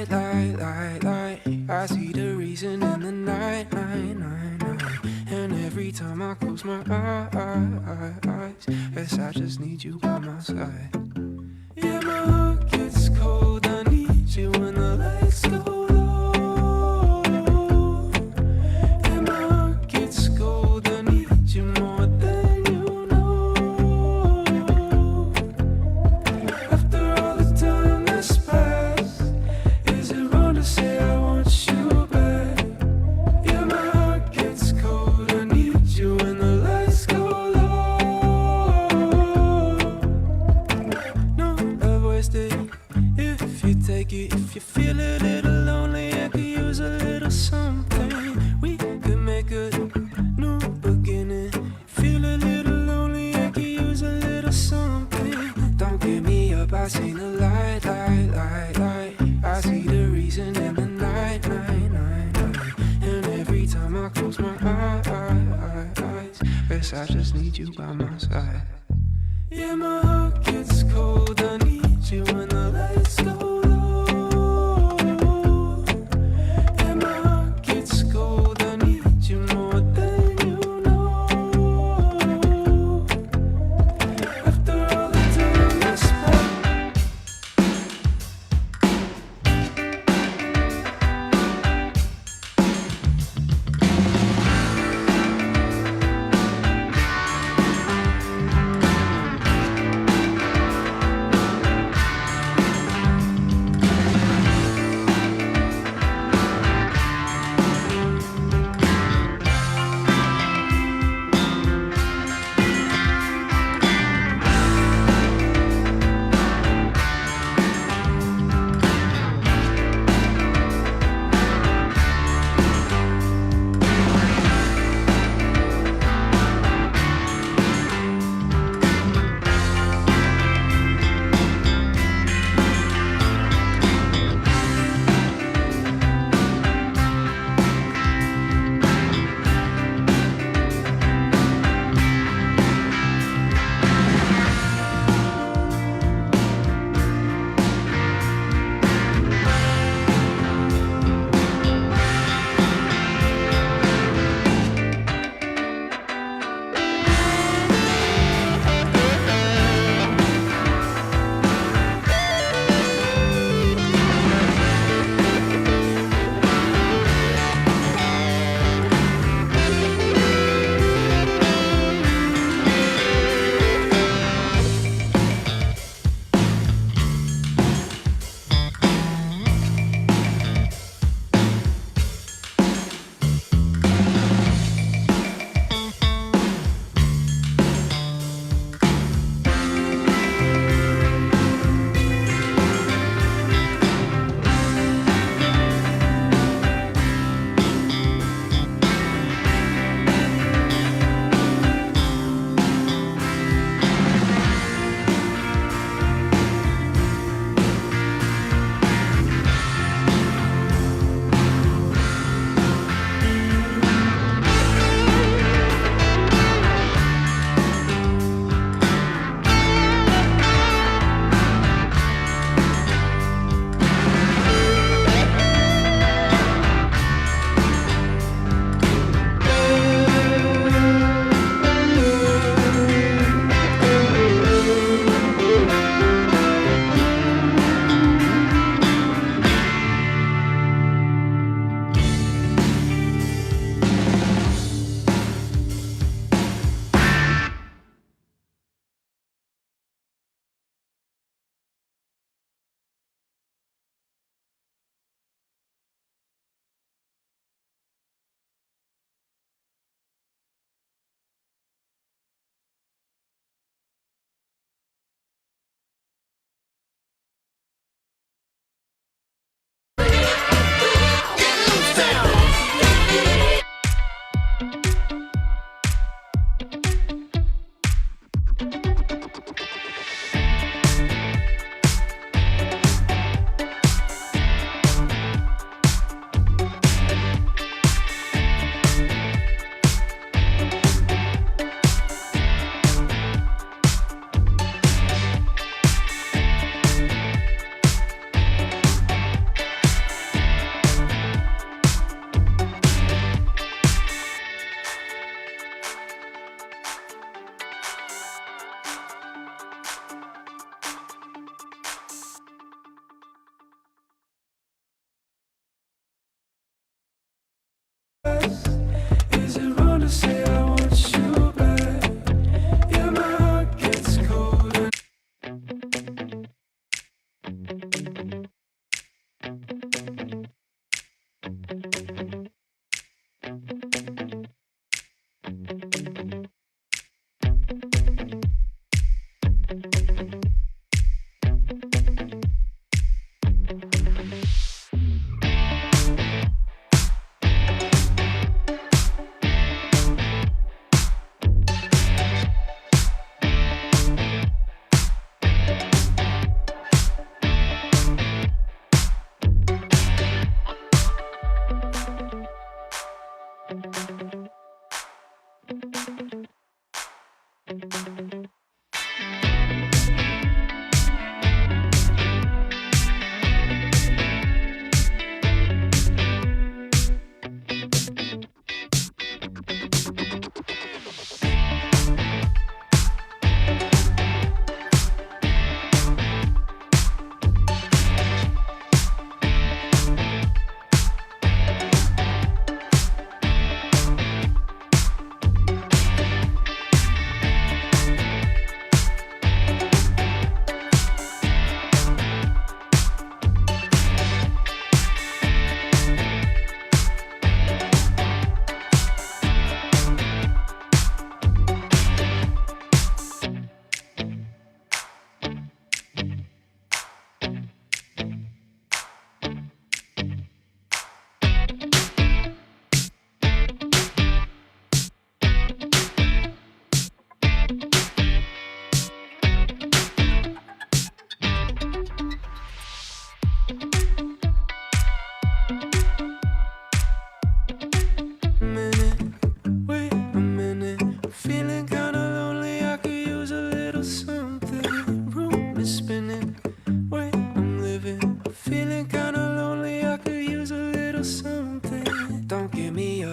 light. I see the reason in the night. And every time I close my eyes, guess I just need you by my side. Yeah, my heart gets cold. I need you when the lights go low. And my heart gets cold. I need you more than you know. After all the time that's passed, is it wrong to say I want you back? Yeah, my heart gets cold. I need you when the lights go low. No love wasted if you take it. If you feel a little lonely, I could use a little something. We could make a new beginning. Feel a little lonely, I could use a little something. Don't give me up, I see the light. I see the reason in the night. And every time I close my eyes, guess I just need you by my side. Yeah, my heart gets cold. I need you when the lights go low. And my heart gets cold. I need you more than you know. After all the time I spent.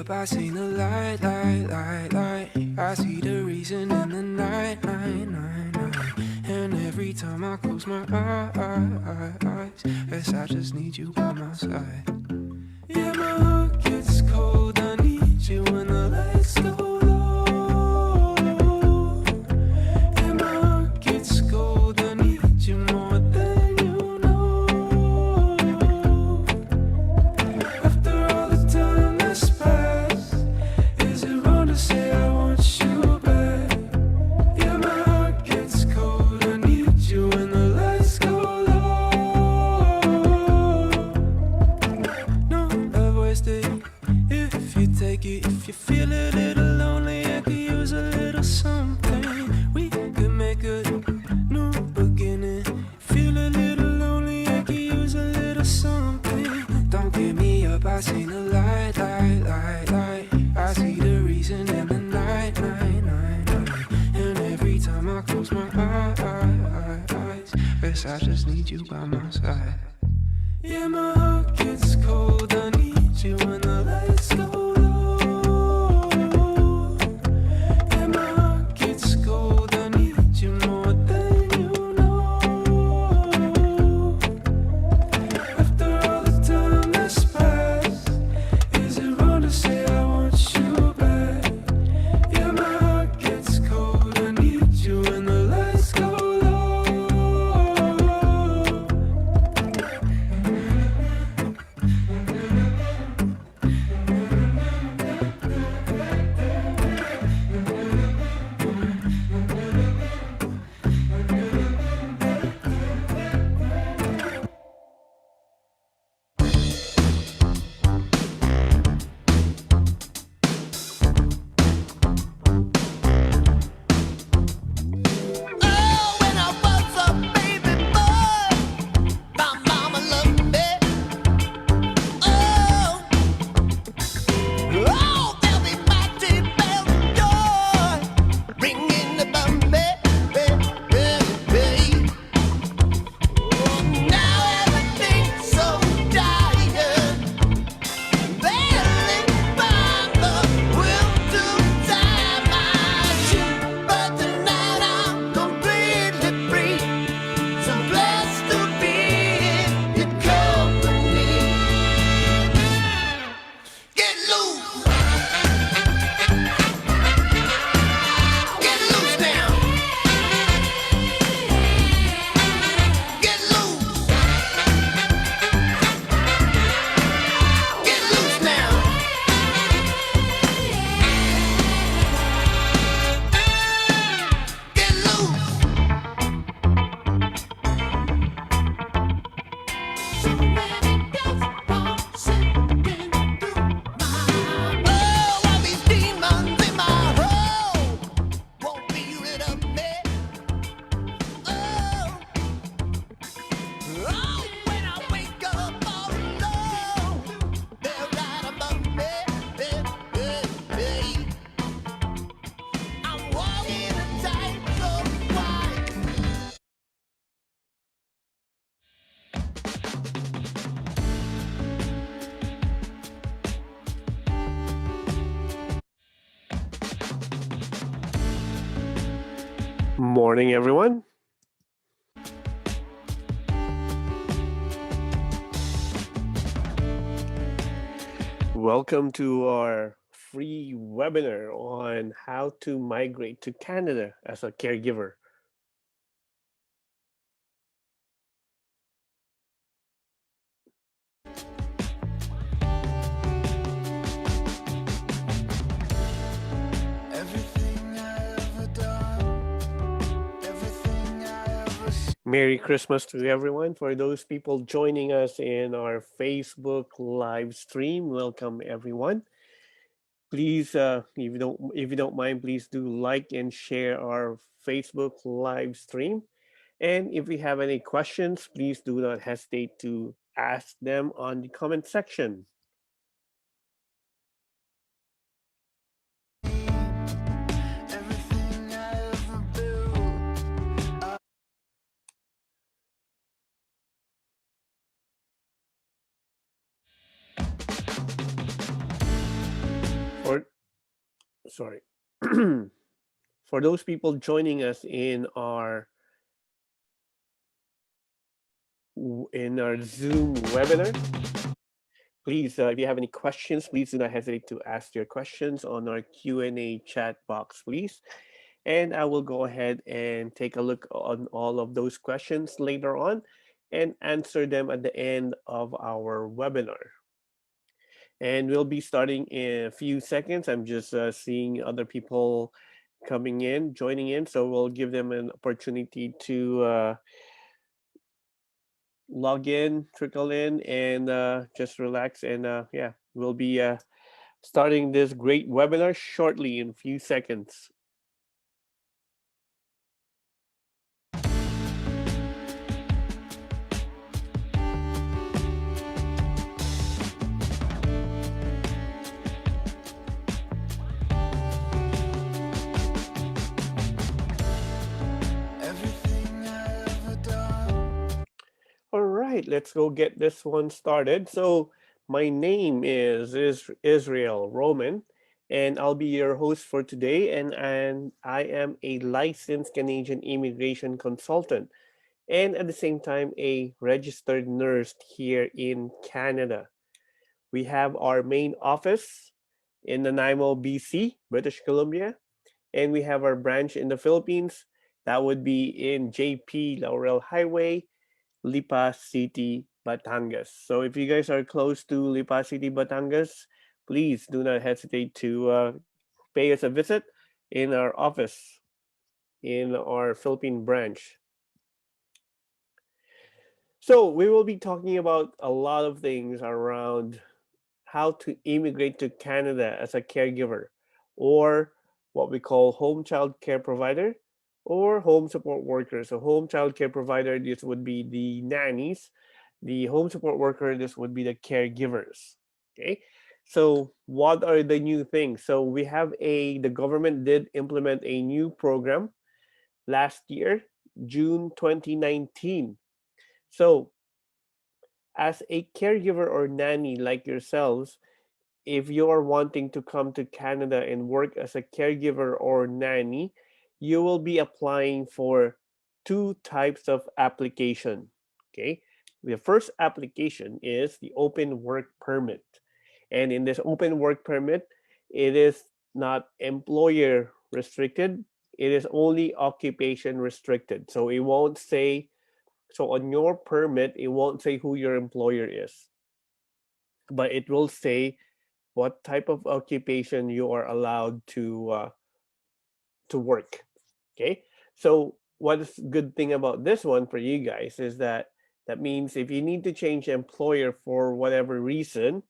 up, I seen the light, light, light, light. I see the reason in the night, night, night, night. And every time I close my eyes, guess I just need you by my side. Yeah, my heart gets cold, I need you when the lights go low. Yeah, my heart gets cold, I need you more than you know. After all the time that's passed, is it wrong to say I want you back? Yeah, my heart gets cold, I need you when the lights go low. No love wasted if you take it. If you feel a little lonely, I could use a little something. We could make a new beginning. Feel a little lonely, I could use a little something. Don't give me up, I seen the light, light, light, light. I see the reason in the night, night, night, night. And every time I close my eyes, guess I just need you by my side. Yeah, my heart gets cold, I need you when the lights go low. Yeah, my heart gets cold, I need you more than you know. After all the time that's passed, is it wrong to say I want you back? Yeah, my heart gets cold, I need you when the lights go low. Oh, when I was a baby boy, my mama loved me. Oh, oh, there'll be mighty bells of joy ringing above me. Oh, now everything's so tired, barely by the will to time I shoot, but tonight I'm completely free. So blessed to be in your company. Get loose, get loose now. Get loose, get loose now. Get loose. So many girls are sinking through my mind. Oh, all these demons in my hole won't be rid of me. Oh, oh, when I wake up all alone, they're right above me. I'm walking a tightrope wide. Morning, everyone. Welcome to our free webinar on how to migrate to Canada as a caregiver. Everything I ever done, everything I ever Merry Christmas to everyone. For those people joining us in our Facebook live stream, welcome everyone. Please, if you don't mind, please do like and share our Facebook live stream. And if you have any questions, please do not hesitate to ask them on the comment section. everything I ever built. sorry. For those people joining us in our Zoom webinar, please, if you have any questions, please do not hesitate to ask your questions on our Q&A chat box, please. And I will go ahead and take a look on all of those questions later on and answer them at the end of our webinar. And we'll be starting in a few seconds. I'm just seeing other people coming in, joining in, so we'll give them an opportunity to log in, trickle in, and just relax. And yeah, we'll be starting this great webinar shortly in a few seconds. Everything I ever done. All right, let's go get this one started. So, my name is Israel Roman, and I'll be your host for today. And I am a licensed Canadian immigration consultant, and at the same time, a registered nurse here in Canada. We have our main office in Nanaimo, BC, British Columbia, and we have our branch in the Philippines. That would be in JP Laurel Highway, Lipa City, Batangas. So if you guys are close to Lipa City, Batangas, please do not hesitate to pay us a visit in our office in our Philippine branch. So we will be talking about a lot of things around how to immigrate to Canada as a caregiver, or what we call home child care provider or home support worker. So home child care provider, this would be the nannies. The home support worker, this would be the caregivers. Okay. So what are the new things? So we have the government did implement a new program last year, June 2019. So as a caregiver or nanny like yourselves, if you're wanting to come to Canada and work as a caregiver or nanny, you will be applying for two types of application. Okay. The first application is the open work permit. And in this open work permit, it is not employer restricted, it is only occupation restricted. So it won't say, so on your permit, it won't say who your employer is, but it will say what type of occupation you are allowed to work. Okay, so what's good thing about this one for you guys is that that means if you need to change employer for whatever reason,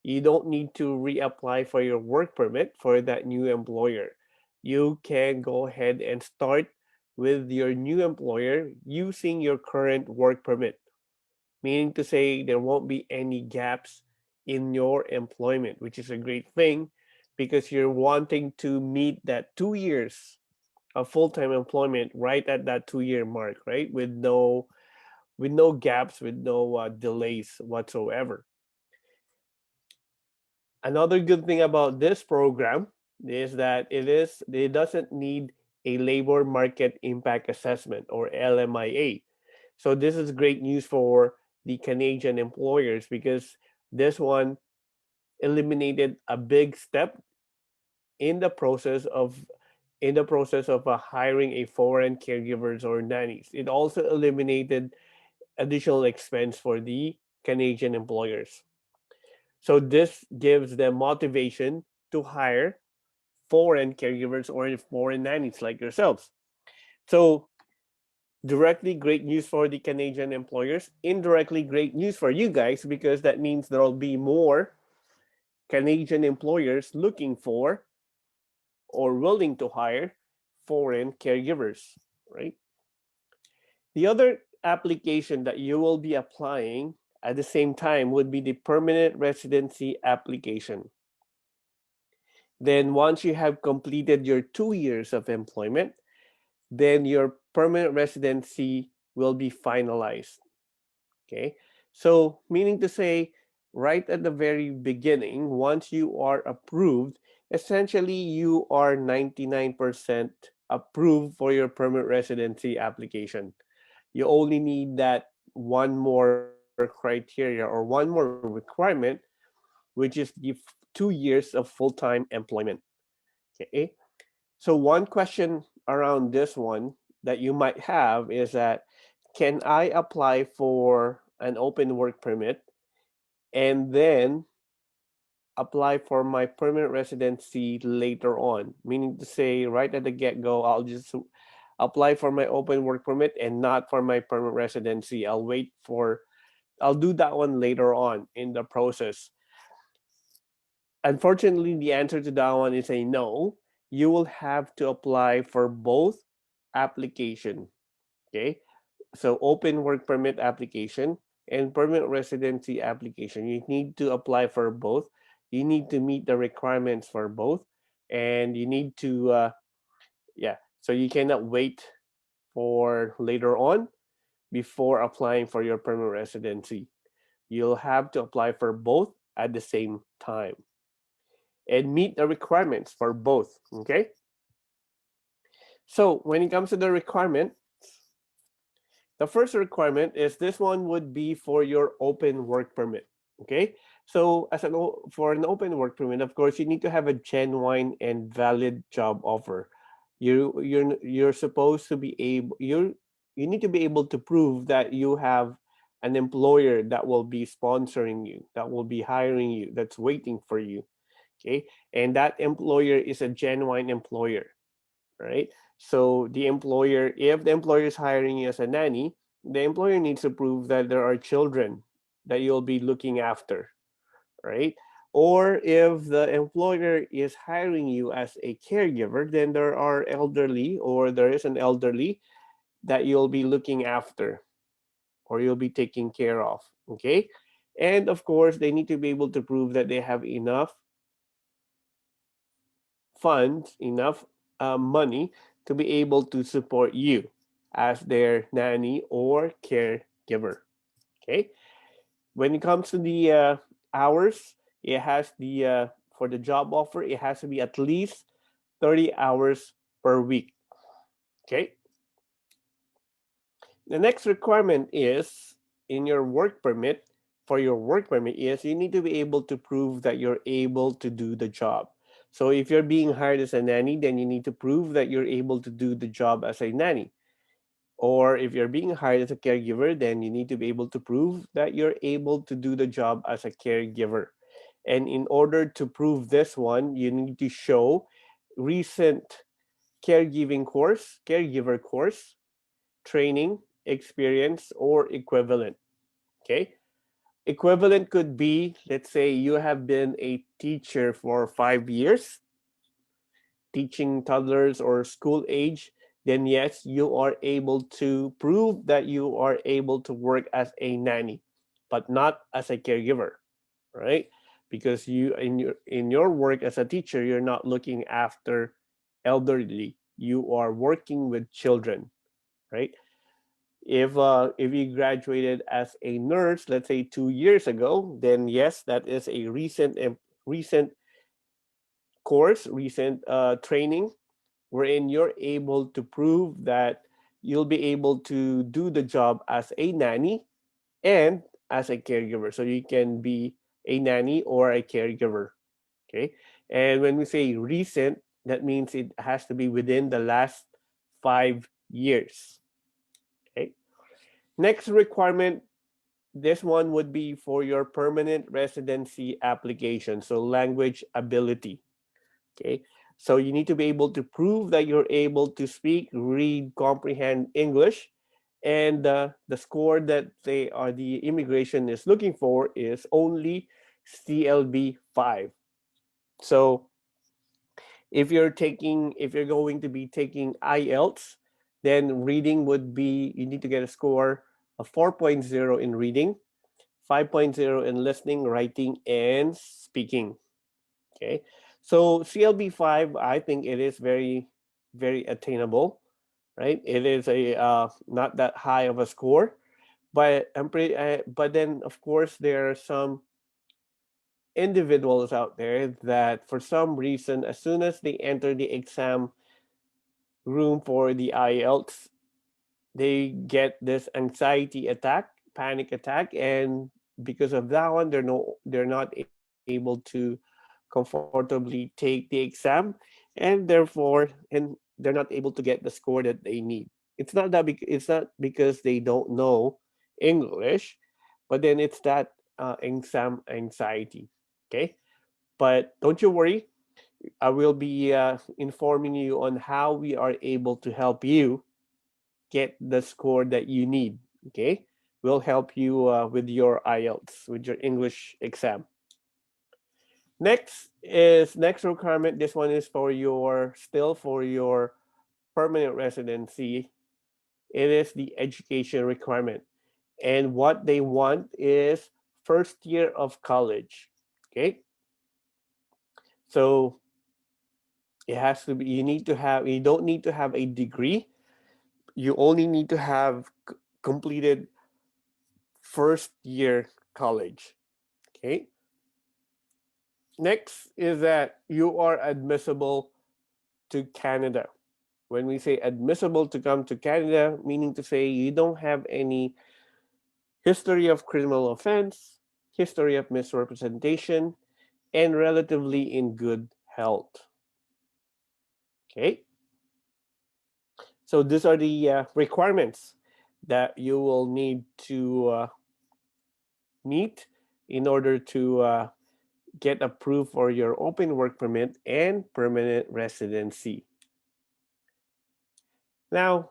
you don't need to reapply for your work permit for that new employer. You can go ahead and start with your new employer using your current work permit, meaning to say there won't be any gaps in your employment, which is a great thing because you're wanting to meet that 2 years of full-time employment right at that 2 year mark, right? With no gaps, with no delays whatsoever. Another good thing about this program is that it doesn't need a labor market impact assessment or LMIA. So this is great news for the Canadian employers because this one eliminated a big step in the process of hiring a foreign caregivers or nannies. It also eliminated additional expense for the Canadian employers. So this gives them motivation to hire foreign caregivers or foreign nannies like yourselves. So directly great news for the Canadian employers, indirectly great news for you guys because that means there'll be more Canadian employers looking for or willing to hire foreign caregivers, right? The other application that you will be applying at the same time would be the permanent residency application. Then once you have completed your 2 years of employment, then your permanent residency will be finalized. Okay. So, meaning to say, right at the very beginning, once you are approved essentially you are 99% approved for your permanent residency application. You only need that one more criteria or one more requirement, which is give 2 years of full-time employment. Okay. So one question around this one that you might have is that, can I apply for an open work permit and then apply for my permanent residency later on? Meaning to say, right at the get-go, I'll just apply for my open work permit and not for my permanent residency. I'll do that one later on in the process. Unfortunately, the answer to that one is a no. You will have to apply for both application. Okay. So open work permit application and permanent residency application. You need to apply for both. You need to meet the requirements for both, and you need to yeah. So you cannot wait for later on before applying for your permanent residency. You'll have to apply for both at the same time and meet the requirements for both. Okay. So when it comes to the requirement, the first requirement is this one would be for your open work permit. Okay. So for an open work permit, of course, you need to have a genuine and valid job offer. You're supposed to be able you need to be able to prove that you have an employer that will be sponsoring you, that will be hiring you, that's waiting for you. Okay. And that employer is a genuine employer, right? So if the employer is hiring you as a nanny, the employer needs to prove that there are children that you'll be looking after, right? Or if the employer is hiring you as a caregiver, then there is an elderly that you'll be looking after or you'll be taking care of. Okay. And of course, they need to be able to prove that they have enough funds, enough money to be able to support you as their nanny or caregiver. Okay. When it comes to the hours, it has the for the job offer, it has to be at least 30 hours per week. Okay. The next requirement is in your work permit. For your work permit is you need to be able to prove that you're able to do the job. So if you're being hired as a nanny, then you need to prove that you're able to do the job as a nanny. Or if you're being hired as a caregiver, then you need to be able to prove that you're able to do the job as a caregiver. And in order to prove this one, you need to show recent caregiver course, training, experience, or equivalent. Okay. Equivalent could be, let's say you have been a teacher for 5 years, teaching toddlers or school age, then yes, you are able to prove that you are able to work as a nanny, but not as a caregiver, right? Because you in your work as a teacher, you're not looking after elderly. You are working with children, right? If you graduated as a nurse, let's say 2 years ago, then yes, that is a recent course, recent training, wherein you're able to prove that you'll be able to do the job as a nanny and as a caregiver. So you can be a nanny or a caregiver. Okay. And when we say recent, that means it has to be within the last 5 years. Okay. Next requirement, this one would be for your permanent residency application. So language ability. Okay. So you need to be able to prove that you're able to speak, read, comprehend English, and the score that the immigration is looking for is only CLB 5. So if you're going to be taking IELTS, then reading would be you need to get a score of 4.0 in reading, 5.0 in listening, writing, and speaking. Okay. So CLB 5, I think it is very, very attainable, right? It is a not that high of a score, but but then of course there are some individuals out there that for some reason, as soon as they enter the exam room for the IELTS, they get this anxiety attack, panic attack, and because of that one, they're not able to comfortably take the exam, and therefore, and they're not able to get the score that they need. It's not because they don't know English, but then it's that exam anxiety. Okay, but don't you worry. I will be informing you on how we are able to help you get the score that you need. Okay, we'll help you with your IELTS, with your English exam. Next requirement. This one is for your permanent residency. It is the education requirement, and what they want is first year of college. Okay, so it has to be. You need to have. You don't need to have a degree. You only need to have completed first year college. Okay. Next is that you are admissible to Canada. When we say admissible to come to Canada, meaning to say you don't have any history of criminal offense, history of misrepresentation, and relatively in good health. Okay. So these are the requirements that you will need to meet in order to get approved for your open work permit and permanent residency. Now,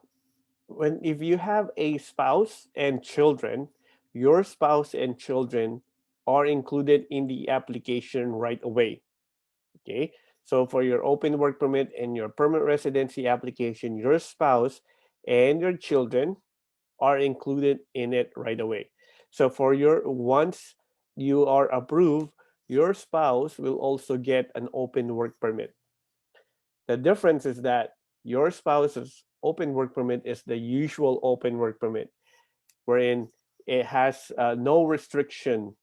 when if you have a spouse and children, your spouse and children are included in the application right away. Okay? So for your open work permit and your permanent residency application, your spouse and your children are included in it right away. So for your once you are approved, your spouse will also get an open work permit. The difference is that your spouse's open work permit is the usual open work permit, wherein it has no restriction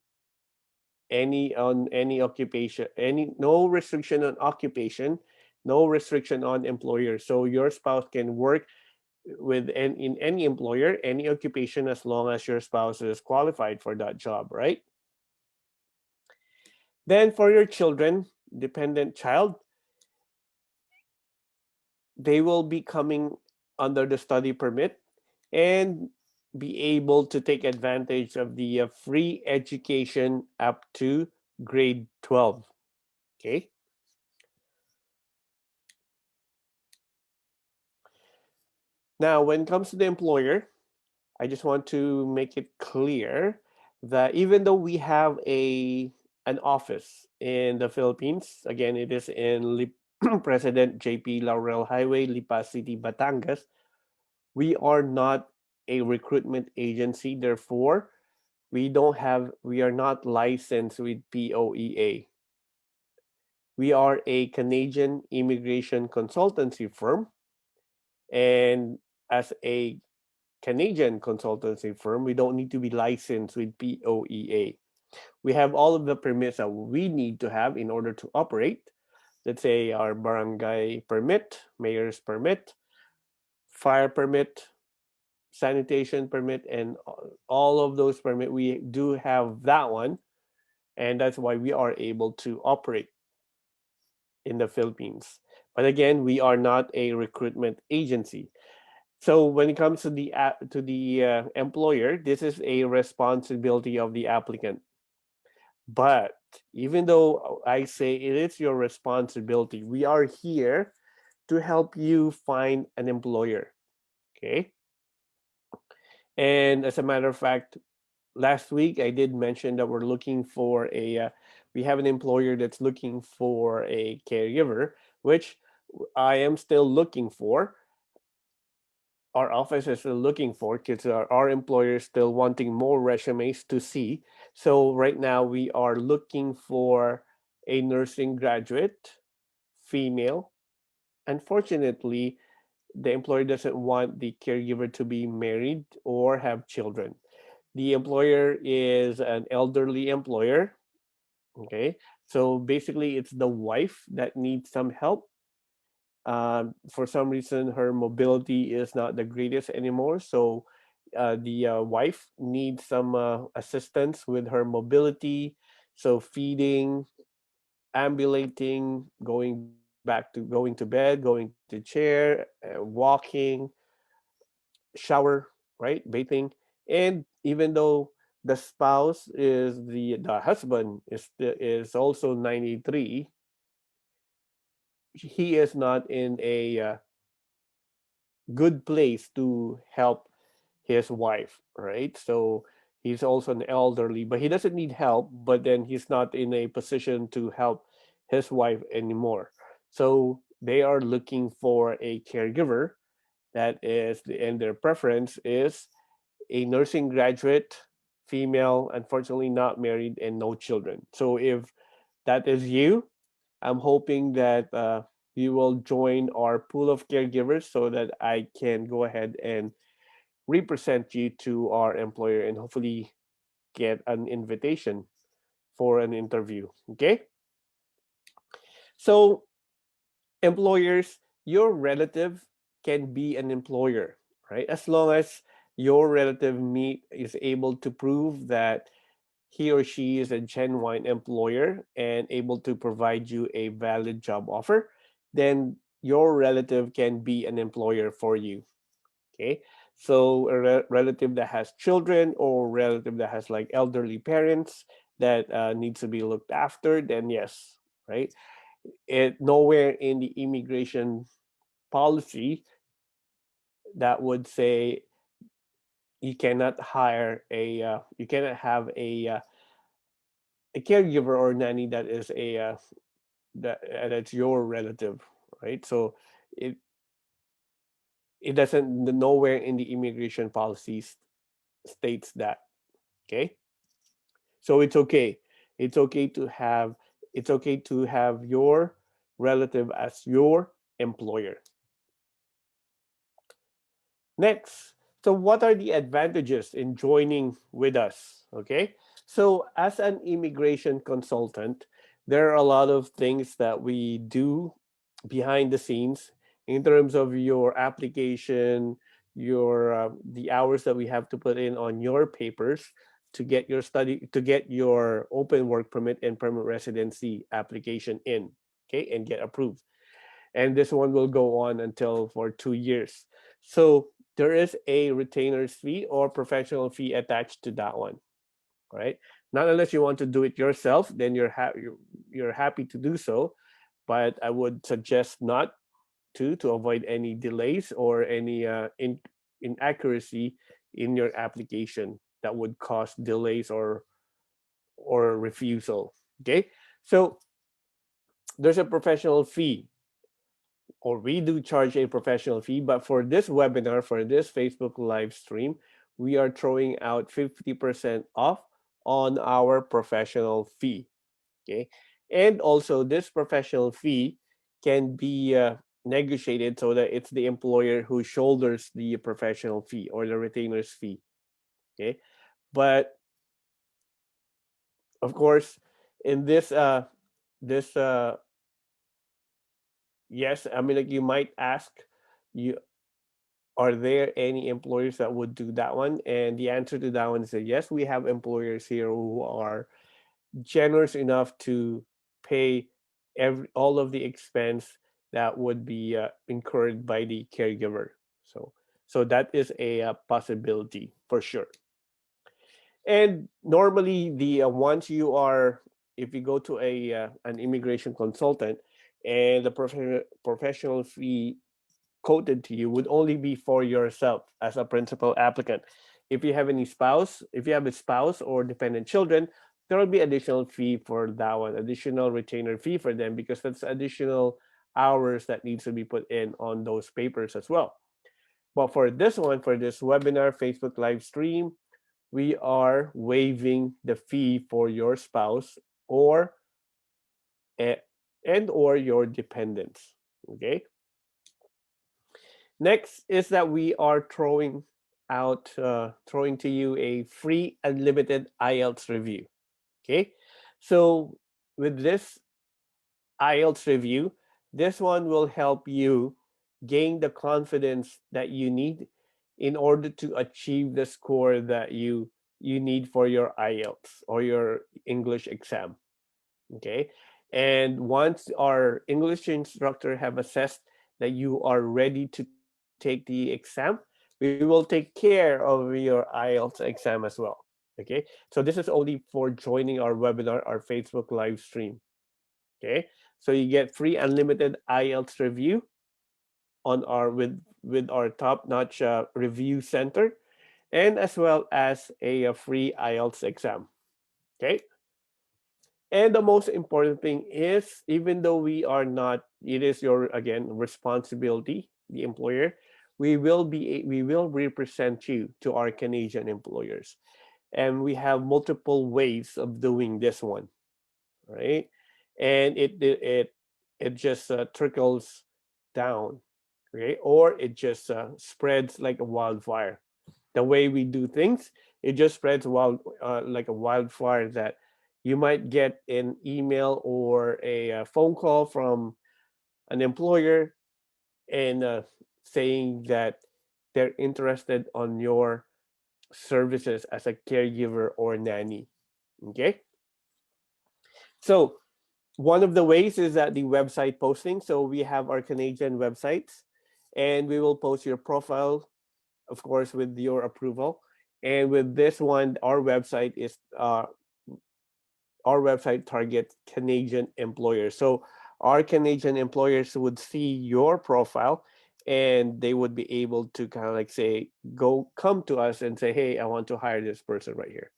any occupation, any no restriction on occupation, no restriction on employer. So your spouse can work in any employer, any occupation, as long as your spouse is qualified for that job, right? Then for your children, dependent child, they will be coming under the study permit and be able to take advantage of the free education up to grade 12. Okay. Now, when it comes to the employer, I just want to make it clear that even though we have a an office in the Philippines, again, it is in President JP Laurel Highway, Lipa City, Batangas, we are not a recruitment agency. Therefore, we are not licensed with POEA. We are a Canadian immigration consultancy firm, and as a Canadian consultancy firm, we don't need to be licensed with POEA. We have all of the permits that we need to have in order to operate. Let's say our barangay permit, mayor's permit, fire permit, sanitation permit, and all of those permit. We do have that one, and that's why we are able to operate in the Philippines. But again, we are not a recruitment agency. So when it comes to the employer, this is a responsibility of the applicant. But even though I say it is your responsibility, we are here to help you find an employer. Okay. And as a matter of fact, last week I did mention that we're looking for we have an employer that's looking for a caregiver, which I am still looking for. Our office is still looking for because our employer is still wanting more resumes to see. So right now we are looking for a nursing graduate, female. Unfortunately, the employer doesn't want the caregiver to be married or have children. The employer is an elderly employer Okay, so basically, it's the wife that needs some help. For some reason, her mobility is not the greatest anymore, so the wife needs some assistance with her mobility. So feeding, ambulating, going to bed, going to chair, walking, shower, right, bathing, and even though the spouse is the husband is also 93, he is not in a good place to help his wife, right? So he's also an elderly, but he doesn't need help, but then he's not in a position to help his wife anymore. So they are looking for a caregiver that is, and their preference is a nursing graduate, female, unfortunately not married, and no children. So if that is you, I'm hoping that you will join our pool of caregivers so that I can go ahead and represent you to our employer and hopefully get an invitation for an interview. Okay? So, employers, your relative can be an employer, right? As long as your relative meet is able to prove that he or she is a genuine employer and able to provide you a valid job offer, then your relative can be an employer for you. Okay. So a relative that has children or relative that has like elderly parents that needs to be looked after, then yes, right? It nowhere in the immigration policy that would say you cannot have a caregiver or nanny that is that's your relative, right? So it it doesn't nowhere in the immigration policies states that. Okay, so it's okay to have it's okay to have your relative as your employer. Next, so what are the advantages in joining with us? Okay, so as an immigration consultant, there are a lot of things that we do behind the scenes in terms of your application, your the hours that we have to put in on your papers to get your open work permit and permanent residency application in, okay, and get approved, and this one will go on until for 2 years. So there is a retainer's fee or professional fee attached to that one, right? Not unless you want to do it yourself, then you're happy to do so, but I would suggest not to avoid any delays or any inaccuracy in your application that would cause delays or refusal. Okay, so there's a professional fee, or we do charge a professional fee, but for this webinar, for this Facebook live stream, we are throwing out 50% off on our professional fee. Okay. And also, this professional fee can be negotiated so that it's the employer who shoulders the professional fee or the retainer's fee. Okay. But of course, in this yes, I mean, like, you might ask, you are there any employers that would do that one? And the answer to that one is that yes, we have employers here who are generous enough to pay all of the expense that would be incurred by the caregiver. So, so that is a possibility for sure. And normally, the once you are, if you go to a an immigration consultant, and the professional fee quoted to you would only be for yourself as a principal applicant. If you have a spouse or dependent children, there will be additional fee for that one, additional retainer fee for them, because that's additional hours that needs to be put in on those papers as well. But for this one, for this webinar, Facebook live stream, we are waiving the fee for your spouse or eh, and or your dependents. Okay. Next is that we are throwing to you a free unlimited IELTS review. Okay, so with this IELTS review, this one will help you gain the confidence that you need in order to achieve the score that you need for your IELTS or your English exam. Okay. And once our English instructor have assessed that you are ready to take the exam, we will take care of your IELTS exam as well. Okay. So this is only for joining our webinar, our Facebook live stream. Okay. So you get free unlimited IELTS review on our with our top-notch review center, and as well as a free IELTS exam. Okay. And the most important thing is, even though we are not, it is your again responsibility, the employer. We will represent you to our Canadian employers, and we have multiple ways of doing this one, right? And it just trickles down, right? Or it just spreads like a wildfire. The way we do things, it just spreads like a wildfire that you might get an email or a phone call from an employer and saying that they're interested on your services as a caregiver or nanny. Okay, so one of the ways is that the website posting. So we have our Canadian websites, and we will post your profile, of course, with your approval. And with this one, our website targets Canadian employers. So our Canadian employers would see your profile, and they would be able to kind of like say, go come to us and say, hey, I want to hire this person right here.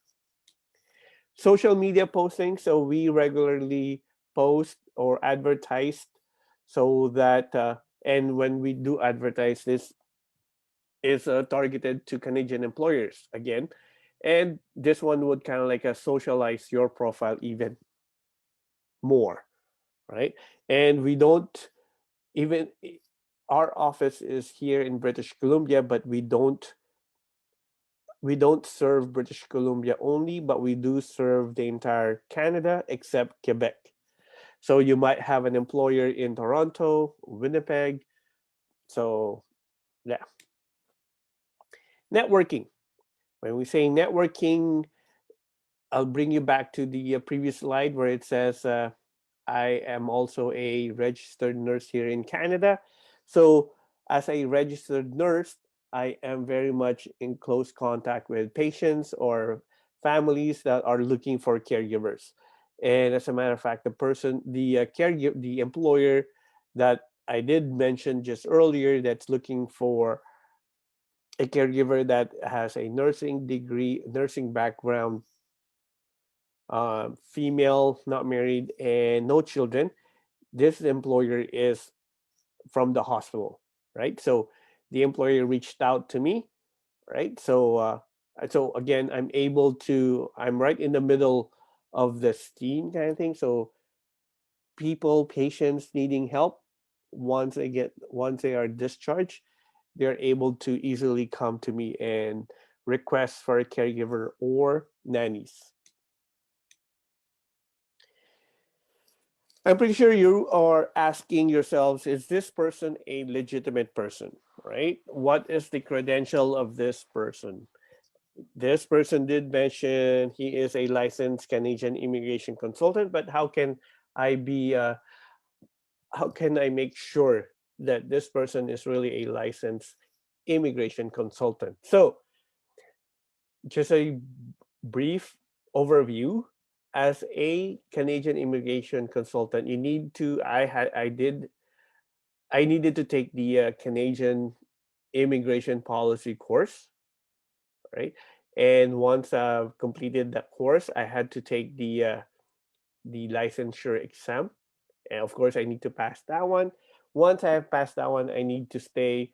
Social media posting. So we regularly post or advertise so that, and when we do advertise, this is targeted to Canadian employers again. And this one would kind of like socialize your profile even more, right? And we don't even, our office is here in British Columbia, but we don't serve British Columbia only, but we do serve the entire Canada except Quebec. So you might have an employer in Toronto, Winnipeg. So yeah, networking. When we say networking, I'll bring you back to the previous slide where it says I am also a registered nurse here in Canada. So, as a registered nurse, I am very much in close contact with patients or families that are looking for caregivers. And as a matter of fact, the employer that I did mention just earlier that's looking for a caregiver that has a nursing degree, nursing background, female, not married, and no children. This employer is from the hospital, right? So the employer reached out to me, right? So again, I'm right in the middle of the team kind of thing. So patients needing help, once they are discharged, they're able to easily come to me and request for a caregiver or nannies. I'm pretty sure you are asking yourselves, is this person a legitimate person, right? What is the credential of this person? This person did mention he is a licensed Canadian immigration consultant, but I be, uh, how can I make sure that this person is really a licensed immigration consultant? So just a brief overview. As a Canadian immigration consultant, you need to I needed to take the Canadian immigration policy course, right? And once I've completed that course, I had to take the licensure exam, and of course, I need to pass that one. Once I have passed that one, I need to stay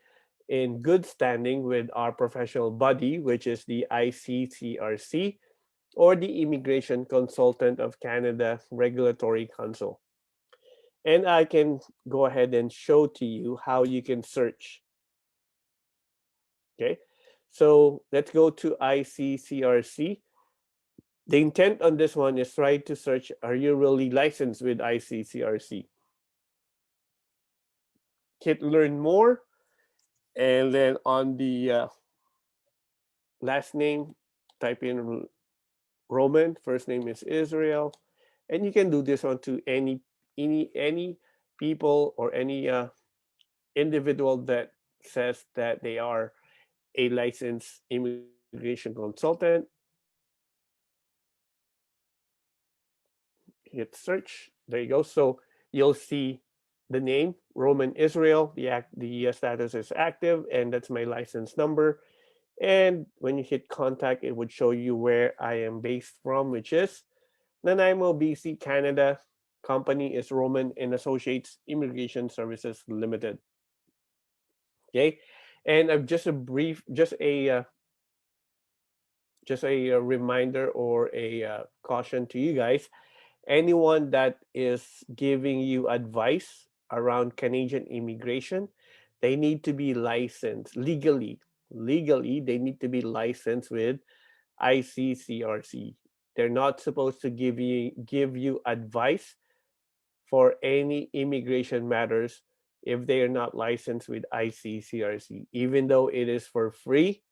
in good standing with our professional body, which is the ICCRC, or the Immigration Consultant of Canada Regulatory Council. And I can go ahead and show to you how you can search. Okay, so let's go to ICCRC. The intent on this one is try to search, are you really licensed with ICCRC? Hit learn more, and then on the last name, type in Roman. First name is Israel, and you can do this one to any people or any individual that says that they are a licensed immigration consultant. Hit search. There you go. So you'll see the name Roman Israel. The status is active, and that's my license number. And when you hit contact, it would show you where I am based from, which is Nanaimo, BC, Canada. Company is Roman and Associates Immigration Services Limited. Okay, and just a brief, just a reminder or a caution to you guys. Anyone that is giving you advice around Canadian immigration, they need to be licensed legally. Legally, they need to be licensed with ICCRC. They're not supposed to give you advice for any immigration matters if they are not licensed with ICCRC. Even though it is for free,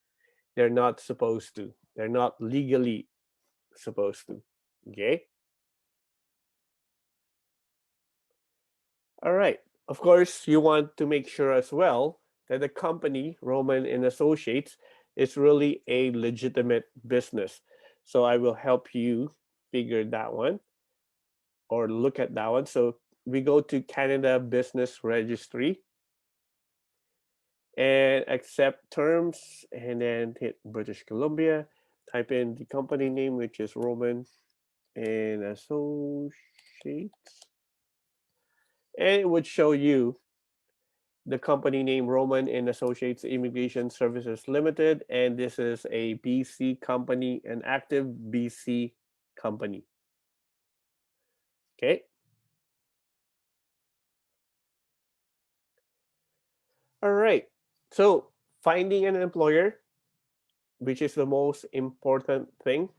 they're not supposed to. They're not legally supposed to. Okay? All right. Of course, you want to make sure as well that the company, Roman and Associates, is really a legitimate business. So I will help you figure that one or look at that one. So we go to Canada Business Registry and accept terms and then hit British Columbia. Type in the company name, which is Roman and Associates. And it would show you the company name Roman and Associates Immigration Services Limited, and this is a BC company, an active BC company. Okay. All right. So finding an employer, which is the most important thing,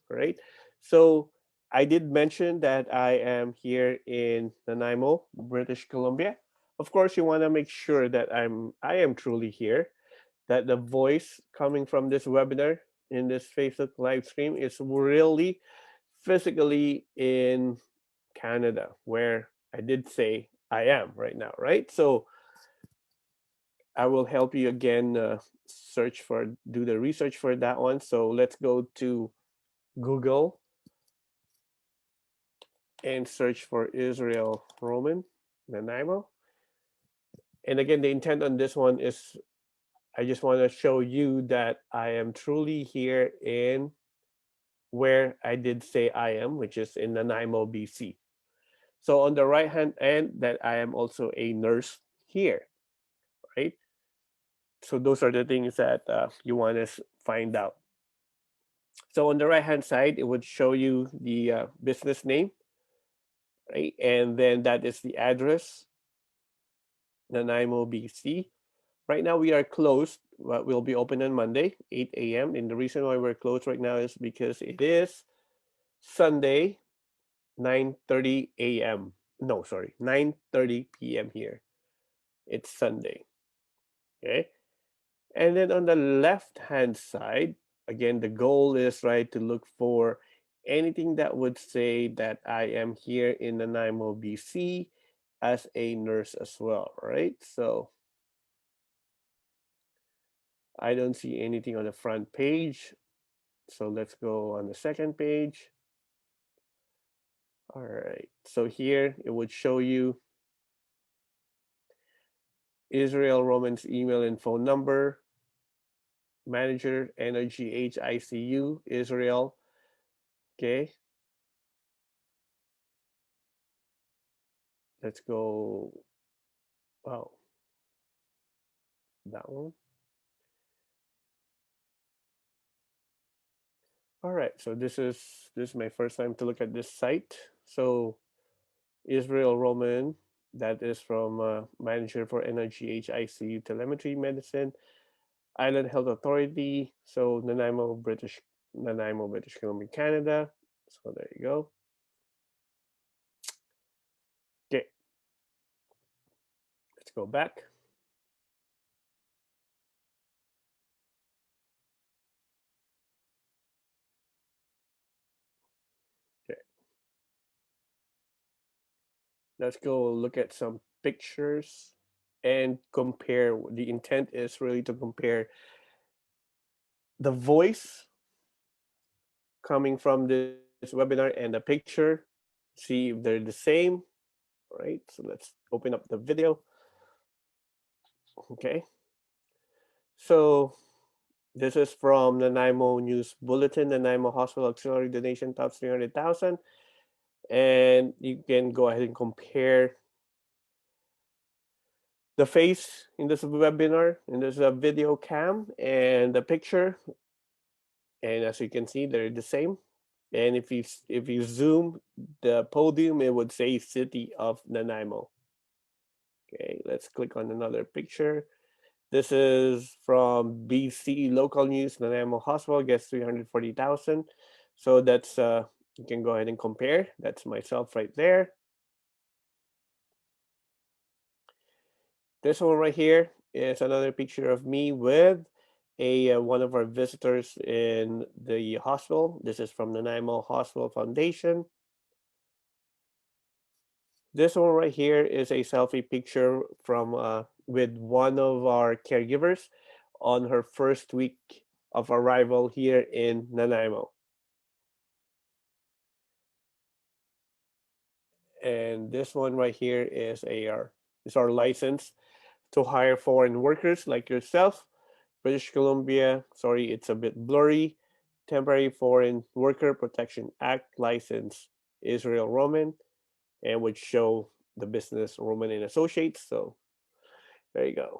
right? So I did mention that I am here in Nanaimo, British Columbia. Of course, you want to make sure that I am truly here, that the voice coming from this webinar in this Facebook live stream is really physically in Canada, where I did say I am right now, right? So I will help you again do the research for that one. So let's go to Google and search for Israel Roman Nanaimo. And again, the intent on this one is I just want to show you that I am truly here in where I did say I am, which is in Nanaimo, BC. So on the right hand end, that I am also a nurse here, right? So those are the things that you want to find out. So on the right hand side, it would show you the business name, right? And then that is the address, Nanaimo, BC. Right now we are closed, but we'll be open on Monday, 8 a.m. And the reason why we're closed right now is because it is Sunday, 9:30 a.m. No, sorry, 9:30 p.m. here. It's Sunday. Okay. And then on the left hand side, again, the goal is right to look for anything that would say that I am here in Nanaimo, BC as a nurse as well, right? So I don't see anything on the front page. So let's go on the second page. All right. So here it would show you Israel Roman's email and phone number, manager, NRGH ICU, Israel. Okay. Let's go. Wow, that one. All right. So this is my first time to look at this site. So Israel Roman, that is from manager for NRGH ICU telemetry medicine, Island Health Authority. So Nanaimo, British Nanaimo, British Columbia, Canada. So there you go. Okay, let's go back. Okay, let's go look at some pictures and compare. The intent is really to compare the voice coming from this webinar and the picture, see if they're the same. Right, so let's open up the video. Okay, so this is from the Nanaimo News Bulletin. The Nanaimo Hospital Auxiliary Donation tops 300,000. And you can go ahead and compare the face in this webinar, in this video cam, and the picture. And as you can see, they're the same. And if you zoom the podium, it would say City of Nanaimo. Okay, let's click on another picture. This is from BC Local News. Nanaimo Hospital gets 340,000. So that's you can go ahead and compare. That's myself right there. This one right here is another picture of me with a one of our visitors in the hospital. This is from the Nanaimo Hospital Foundation. This one right here is a selfie picture from with one of our caregivers on her first week of arrival here in Nanaimo. And this one right here is our license to hire foreign workers like yourself. British Columbia, sorry, it's a bit blurry. Temporary Foreign Worker Protection Act license, Israel Roman, and would show the business Roman and Associates. So there you go.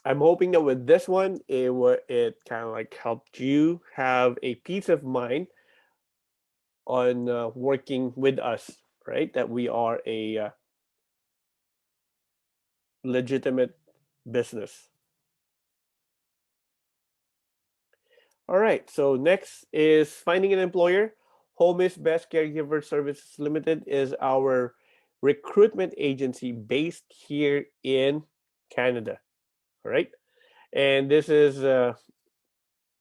I'm hoping that with this one, it kind of like helped you have a peace of mind on working with us, right? That we are a legitimate business. All right, so next is finding an employer. Home is Best Caregiver Services Limited is our recruitment agency based here in Canada. All right, and this is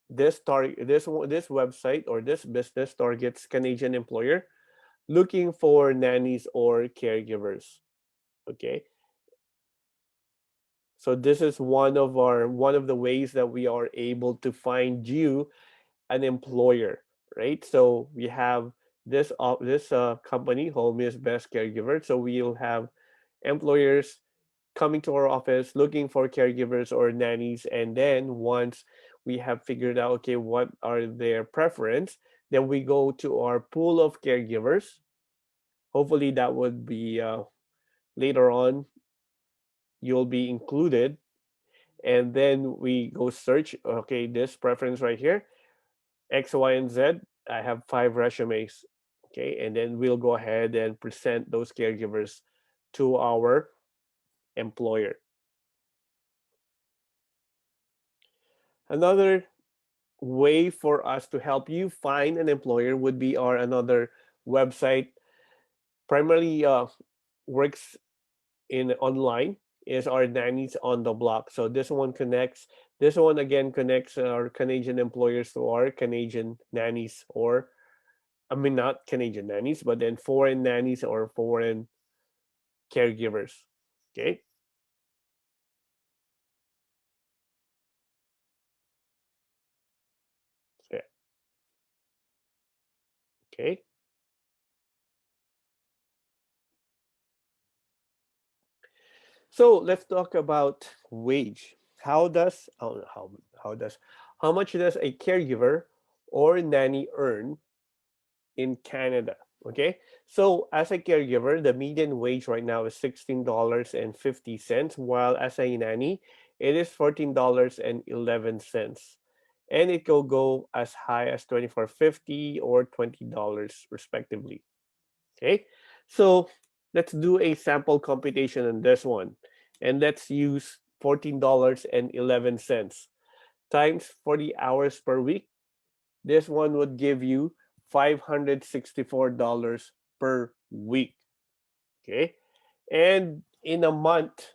this website or this business targets Canadian employer looking for nannies or caregivers. Okay, so this is one of the ways that we are able to find you an employer, right? So we have this company, Home is Best Caregiver. So we'll have employers coming to our office looking for caregivers or nannies, and then once we have figured out okay what are their preference, then we go to our pool of caregivers. Hopefully that would be later on you'll be included, and then we go search. Okay, this preference right here X, Y, and Z. I have 5 resumes. Okay, and then we'll go ahead and present those caregivers to our employer. Another way for us to help you find an employer would be our another website, primarily works in online, is our nannies on the block. So this one again connects our Canadian employers to our Canadian nannies, or I mean, not Canadian nannies, but then foreign nannies or foreign caregivers. Okay. Yeah. Okay. So let's talk about wage. How does how much does a caregiver or nanny earn in Canada? Okay. So as a caregiver, the median wage right now is $16.50, while as a nanny, it is $14.11. And it will go as high as 24.50 or $20 respectively. Okay, so let's do a sample computation on this one, and let's use $14.11 times 40 hours per week. This one would give you $564 per week. Okay. And in a month,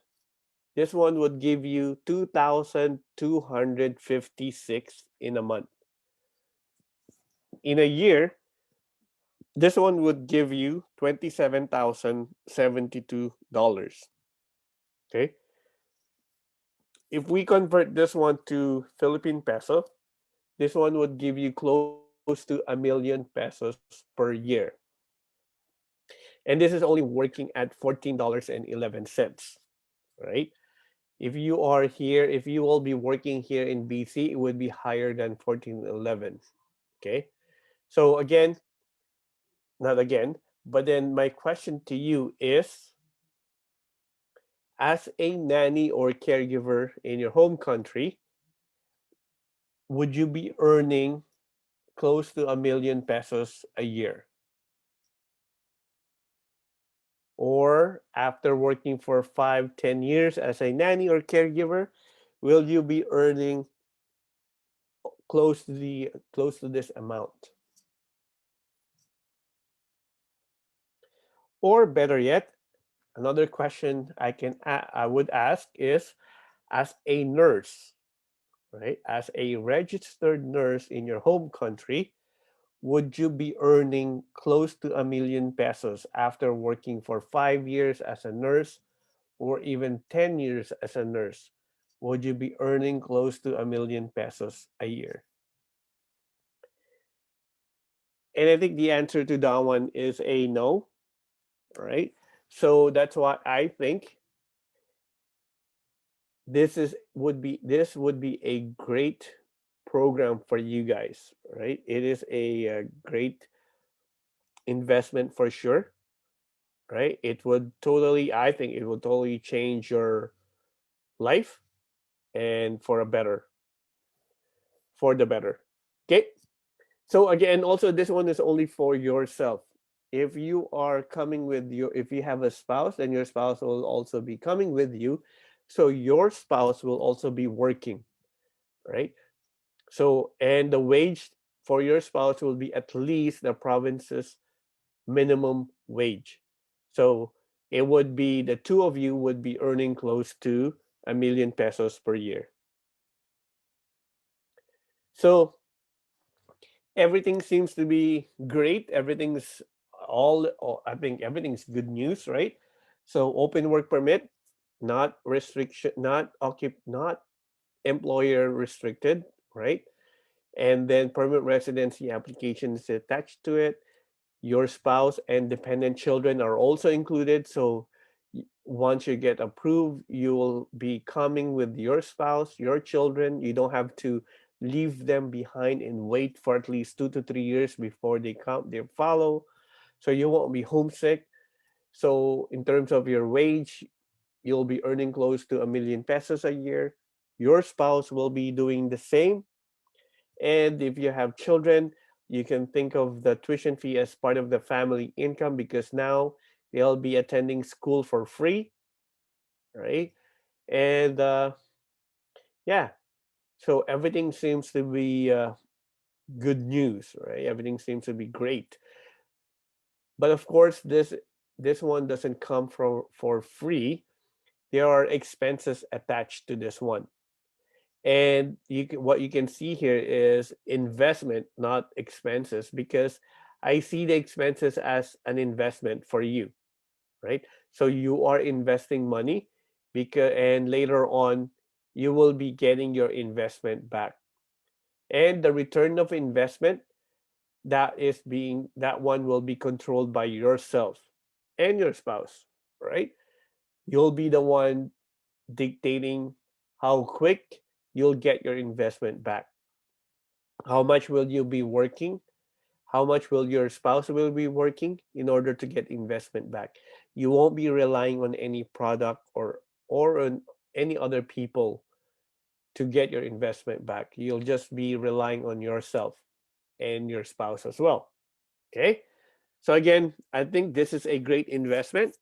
this one would give you 2,256 in a month. In a year, this one would give you $27,072. Okay. If we convert this one to Philippine peso, this one would give you close to a million pesos per year. And this is only working at $14.11, right? If you are here, if you will be working here in BC, it would be higher than 14.11. Okay. So again, not again, but then my question to you is, as a nanny or caregiver in your home country, would you be earning close to a million pesos a year? Or after working for 5, 10 years as a nanny or caregiver, will you be earning close to this amount? Or better yet, another question I would ask is, as a nurse, right? As a registered nurse in your home country, would you be earning close to a million pesos after working for 5 years as a nurse or even 10 years as a nurse? Would you be earning close to a million pesos a year? And I think the answer to that one is a no, right? So that's why I think this would be a great program for you guys, right? It is a great investment for sure, right? It would totally, I think it would totally change your life and for the better. Okay. So again, also this one is only for yourself. If you are coming with if you have a spouse, then your spouse will also be coming with you. So your spouse will also be working, right? So, and the wage for your spouse will be at least the province's minimum wage. So it would be the two of you would be earning close to a million pesos per year. So everything seems to be great. Everything's I think everything's good news, right? So open work permit, not restriction, not employer restricted, right? And then permanent residency application is attached to it. Your spouse and dependent children are also included. So once you get approved, you will be coming with your spouse, your children. You don't have to leave them behind and wait for at least 2 to 3 years before they follow. So you won't be homesick. So in terms of your wage, you'll be earning close to a million pesos a year. Your spouse will be doing the same. And if you have children, you can think of the tuition fee as part of the family income because now they'll be attending school for free, right? And yeah, so everything seems to be good news, right? Everything seems to be great. But of course, this one doesn't come for free. There are expenses attached to this one. And what you can see here is investment, not expenses, because I see the expenses as an investment for you, right? So you are investing money and later on you will be getting your investment back. And the return of investment, that one will be controlled by yourself and your spouse, right? You'll be the one dictating how quick you'll get your investment back. How much will you be working? How much will your spouse will be working in order to get investment back? You won't be relying on any product or on any other people to get your investment back. You'll just be relying on yourself and your spouse as well. Okay? So again, I think this is a great investment.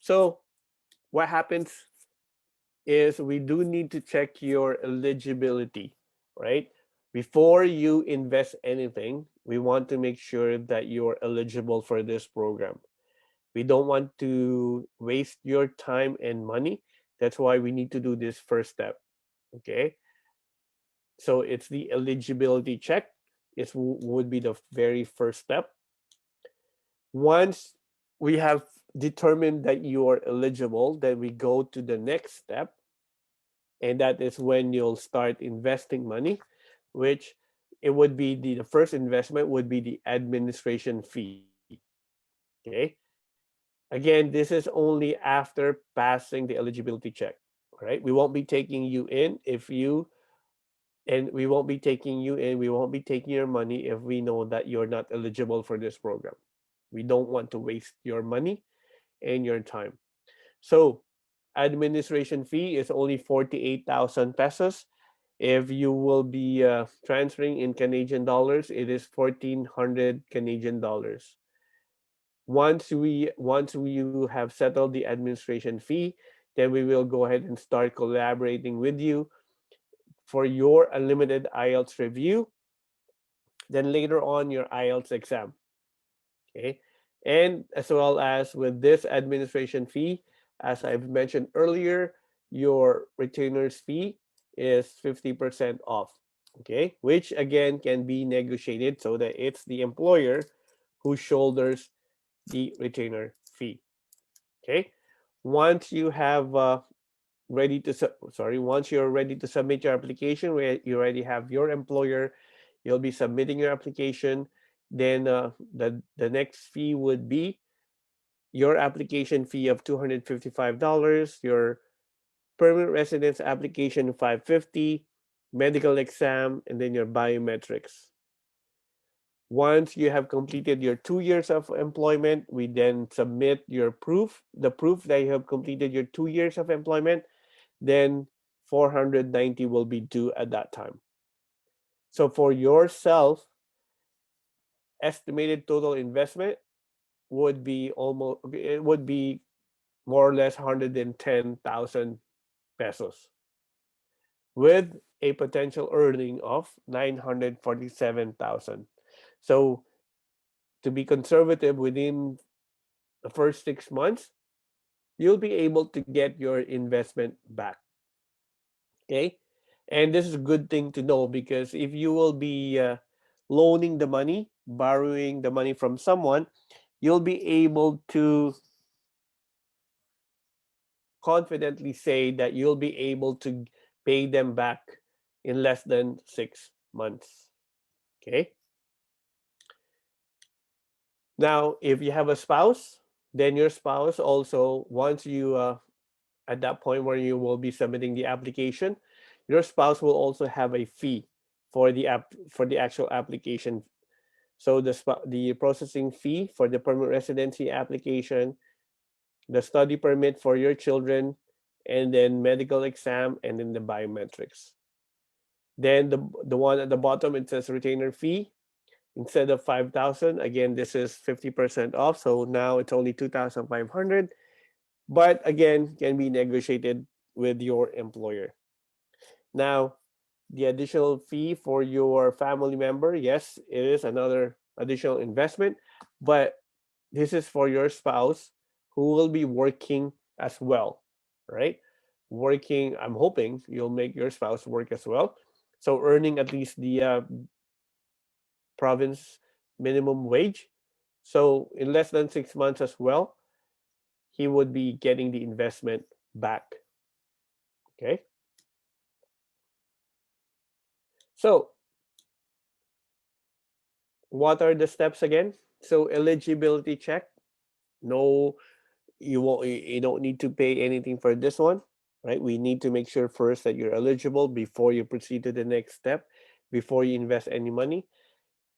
So what happens is we do need to check your eligibility, right? Before you invest anything, we want to make sure that you're eligible for this program. We don't want to waste your time and money. That's why we need to do this first step. Okay. So it's the eligibility check. It would be the very first step. Once we have determined that you are eligible, then we go to the next step, and that is when you'll start investing money, which it would be the first investment would be the administration fee. Okay. Again, this is only after passing the eligibility check. All right. We won't be taking you in if you and we won't be taking you in, we won't be taking your money if we know that you're not eligible for this program. We don't want to waste your money and your time. So, administration fee is only 48,000 pesos. If you will be transferring in Canadian dollars, it is 1,400 Canadian dollars. Once you have settled the administration fee, then we will go ahead and start collaborating with you for your unlimited IELTS review, then later on your IELTS exam. Okay. And as well as with this administration fee, as I've mentioned earlier, your retainer's fee is 50% off. Okay. Which again can be negotiated so that it's the employer who shoulders the retainer fee. Okay. Once you have once you're ready to submit your application, where you already have your employer, you'll be submitting your application. Then the next fee would be your application fee of $255, your permanent residence application 550, medical exam, and then your biometrics. Once you have completed your 2 years of employment, we then submit your proof, the proof that you have completed your 2 years of employment, then 490 will be due at that time. So for yourself, estimated total investment would be more or less 110,000 pesos with a potential earning of 947,000. So to be conservative, within the first 6 months, you'll be able to get your investment back. Okay. And this is a good thing to know, because if you will be loaning the money, borrowing the money from someone, you'll be able to confidently say that you'll be able to pay them back in less than 6 months. Okay. Now, if you have a spouse, then your spouse also, once you, at that point where you will be submitting the application, your spouse will also have a fee for the actual application. So the processing fee for the permanent residency application, the study permit for your children, and then medical exam, and then the biometrics. Then the one at the bottom, it says retainer fee. Instead of 5,000, again, this is 50% off. So now it's only 2,500. But again, can be negotiated with your employer. Now, the additional fee for your family member, yes, it is another additional investment, but this is for your spouse who will be working as well, right? Working, I'm hoping you'll make your spouse work as well. So earning at least the province minimum wage. So in less than 6 months as well, he would be getting the investment back. Okay. So what are the steps again? So eligibility check. No, you won't. You don't need to pay anything for this one, right? We need to make sure first that you're eligible before you proceed to the next step, before you invest any money.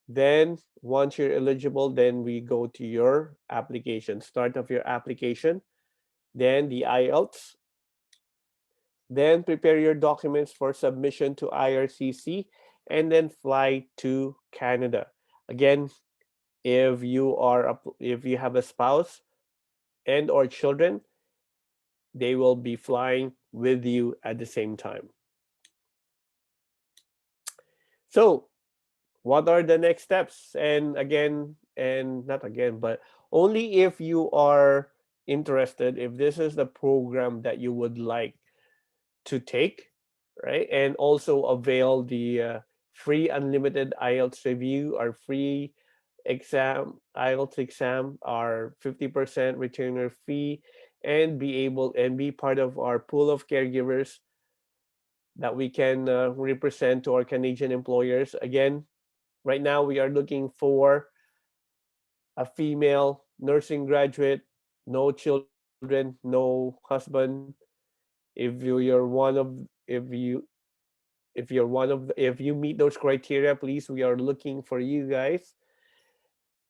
Then once you're eligible, then we go to your application. Start of your application. Then the IELTS. Then prepare your documents for submission to IRCC, and then fly to Canada. Again, if you have a spouse and or children, they will be flying with you at the same time. So, what are the next steps? And again, and not again, but only if you are interested, if this is the program that you would like to take, right? And also avail the free unlimited IELTS review, our free exam, IELTS exam, our 50% retainer fee, and be able and be part of our pool of caregivers that we can represent to our Canadian employers. Again, right now we are looking for a female nursing graduate, no children, no husband. If you're one of if you if you're one of if you meet those criteria, please, we are looking for you guys.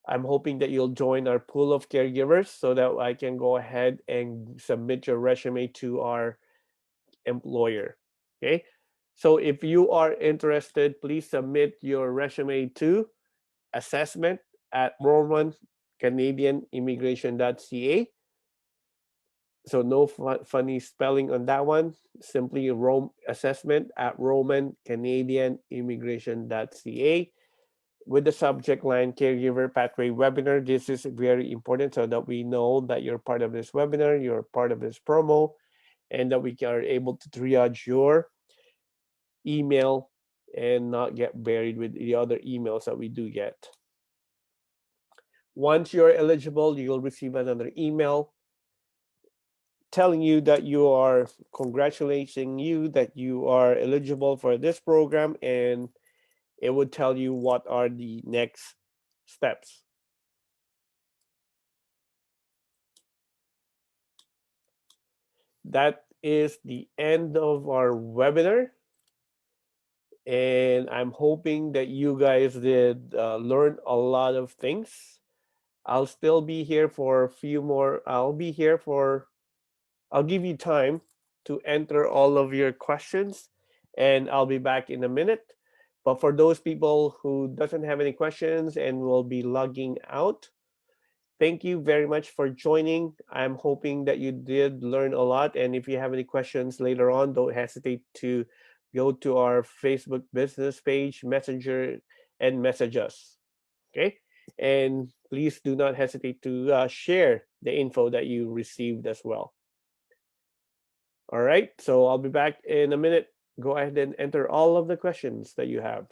I'm hoping that you'll join our pool of caregivers so that I can go ahead and submit your resume to our employer. Okay. So if you are interested, please submit your resume to assessment at Roman Canadian Immigration.ca. So no funny spelling on that one. Simply Rome assessment at Roman Canadian Immigration.ca with the subject line Caregiver Pathway Webinar. This is very important so that we know that you're part of this webinar, you're part of this promo, and that we are able to triage your email and not get buried with the other emails that we do get. Once you're eligible, you'll receive another email telling you that you are congratulating you that you are eligible for this program, and it would tell you what are the next steps. That is the end of our webinar, and I'm hoping that you guys did learn a lot of things. I'll still be here for a few more. I'll give you time to enter all of your questions, and I'll be back in a minute. But for those people who doesn't have any questions and will be logging out, thank you very much for joining. I'm hoping that you did learn a lot. And if you have any questions later on, don't hesitate to go to our Facebook business page, Messenger, and message us. Okay. And please do not hesitate to share the info that you received as well. All right. So I'll be back in a minute. Go ahead and enter all of the questions that you have.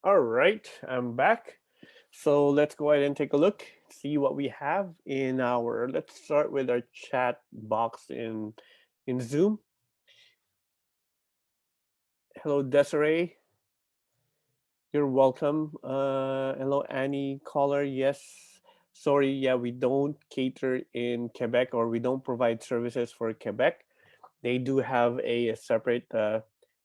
All right, I'm back. So let's go ahead and take a look, see what we have in our. Let's start with our chat box in Zoom. Hello, Desiree. You're welcome. Hello, Annie. Caller. Yes. Sorry. Yeah, we don't cater in Quebec, or we don't provide services for Quebec. They do have a separate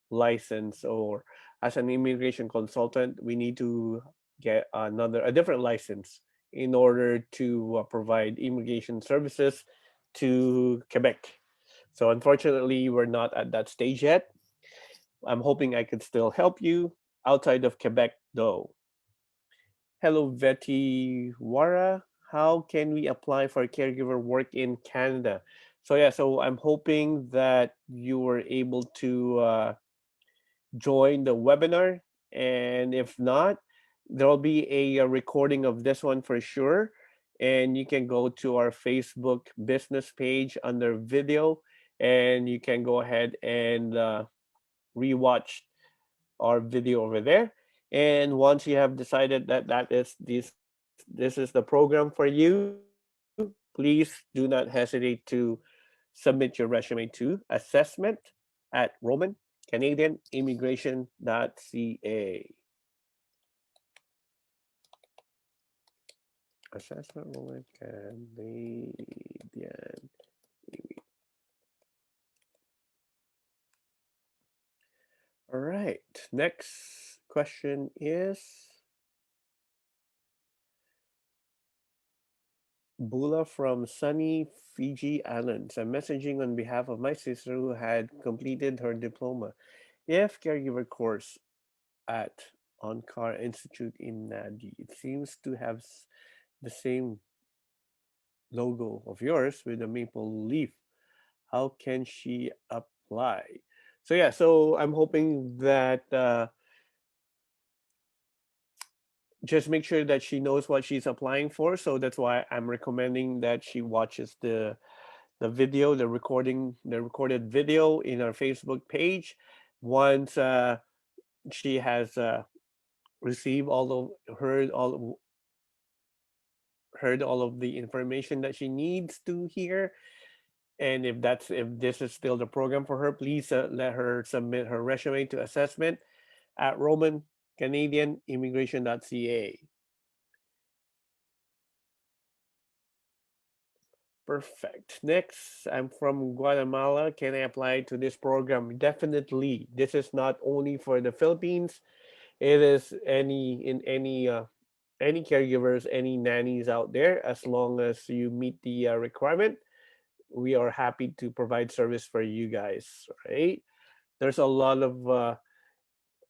license, or as an immigration consultant, we need to get a different license in order to provide immigration services to Quebec. So unfortunately, we're not at that stage yet. I'm hoping I could still help you outside of Quebec, though. Hello, Veti Wara. How can we apply for caregiver work in Canada? So yeah, so I'm hoping that you were able to join the webinar, and if not, there'll be a recording of this one for sure. And you can go to our Facebook business page under video, and you can go ahead and rewatch our video over there. And once you have decided that this is the program for you, please do not hesitate to submit your resume to assessment at Roman Canadian Immigration.ca. Assessment Roman Canadian. All right. Next question is Bula from sunny Fiji Islands. I'm messaging on behalf of my sister who had completed her diploma. If caregiver course at Onkar Institute in Nadi. It seems to have the same logo of yours with a maple leaf. How can she apply? So yeah, so I'm hoping that just make sure that she knows what she's applying for. So that's why I'm recommending that she watches the video, the recorded video in our Facebook page. Once she has received all of heard all of the information that she needs to hear, and if this is still the program for her, please let her submit her resume to assessment at Roman Canadian Immigration.ca. Perfect. Next, I'm from Guatemala. Can I apply to this program? Definitely. This is not only for the Philippines. It is any caregivers, any nannies out there. As long as you meet the requirement, we are happy to provide service for you guys. Right? There's a lot of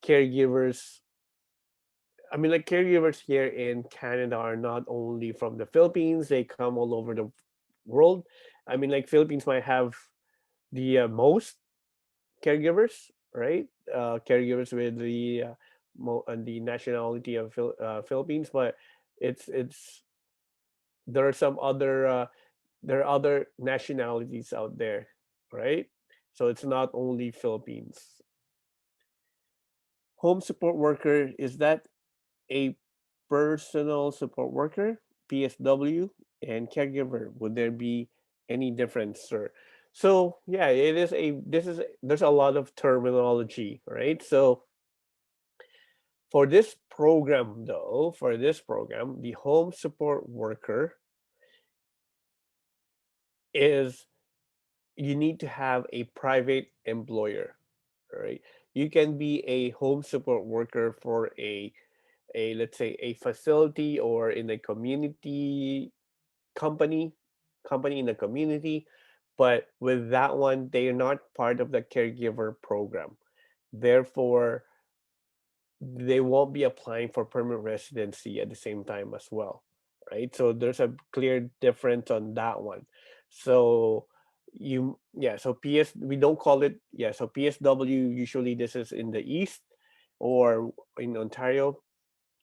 caregivers. I mean, like caregivers here in Canada are not only from the Philippines; they come all over the world. I mean, like Philippines might have the most caregivers, right? Caregivers with the nationality of Philippines, but it's there are some other there are other nationalities out there, right? So it's not only Philippines. Home support worker, is that a personal support worker, PSW, and caregiver? Would there be any difference, sir? So yeah, it is a this is there's a lot of terminology, right? So for this program, the home support worker is you need to have a private employer, right? You can be a home support worker for a let's say a facility or in a community company company in the community, but with that one they are not part of the caregiver program. Therefore, they won't be applying for permanent residency at the same time as well, right? So there's a clear difference on that one. So so PS we don't call it so PSW usually this is in the east or in Ontario,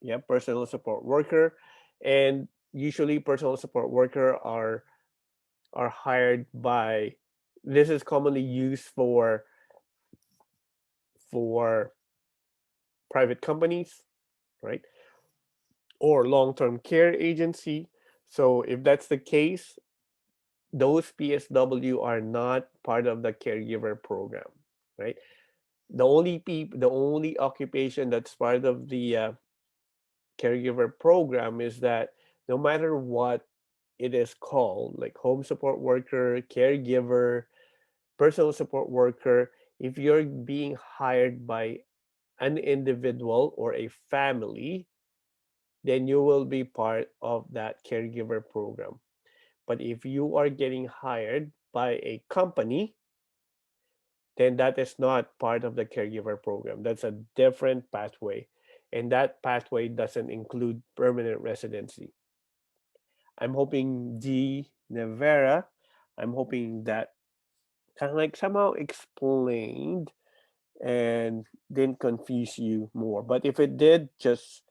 yeah, personal support worker, and usually personal support worker are hired by this is commonly used for private companies, right? Or long-term care agency. So if that's the case, those PSW are not part of the caregiver program, right? The only occupation that's part of the caregiver program is that no matter what it is called, like home support worker, caregiver, personal support worker, if you're being hired by an individual or a family, then you will be part of that caregiver program. But if you are getting hired by a company, then that is not part of the caregiver program. That's a different pathway. And that pathway doesn't include permanent residency. I'm hoping D. Nevera, I'm hoping that kind of like somehow explained and didn't confuse you more. But if it did, just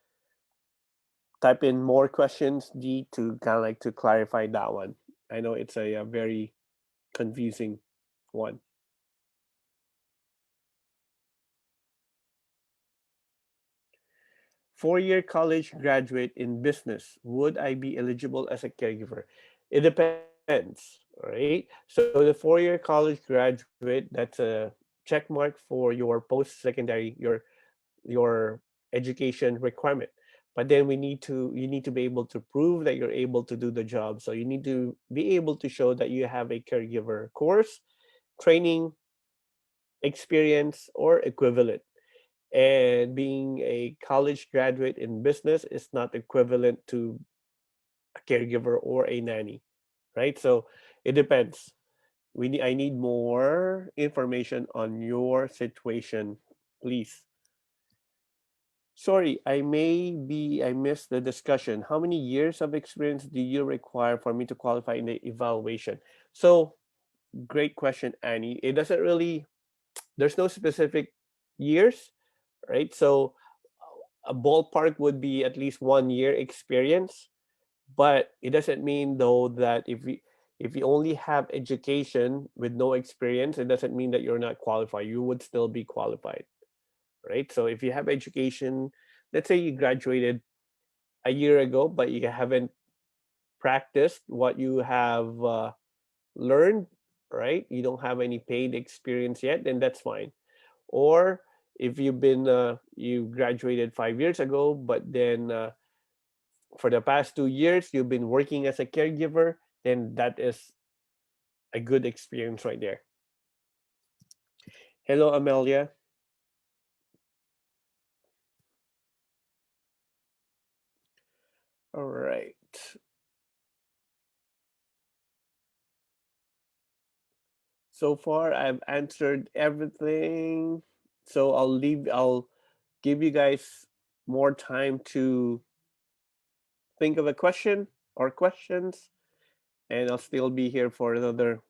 type in more questions, D, to kind of like to clarify that one. I know it's a very confusing one. 4 year college graduate in business. Would I be eligible as a caregiver? It depends, right? So the 4 year college graduate, that's a check mark for your post secondary, your education requirement. But then you need to be able to prove that you're able to do the job. So you need to be able to show that you have a caregiver course, training, experience, or equivalent. And being a college graduate in business is not equivalent to a caregiver or a nanny, right? So it depends. I need more information on your situation, please. Sorry, I missed the discussion. How many years of experience do you require for me to qualify in the evaluation? So, great question, Annie. It doesn't really, there's no specific years, right? So, a ballpark would be at least 1 year experience, but it doesn't mean though that if you only have education with no experience, it doesn't mean that you're not qualified. You would still be qualified, right? So if you have education, let's say you graduated a year ago, but you haven't practiced what you have learned, right? You don't have any paid experience yet, then that's fine. Or if you graduated 5 years ago, but then for the past 2 years you've been working as a caregiver, then that is a good experience right there. Hello, Amelia. All right. So far, I've answered everything. So I'll give you guys more time to think of a question or questions, and I'll still be here for another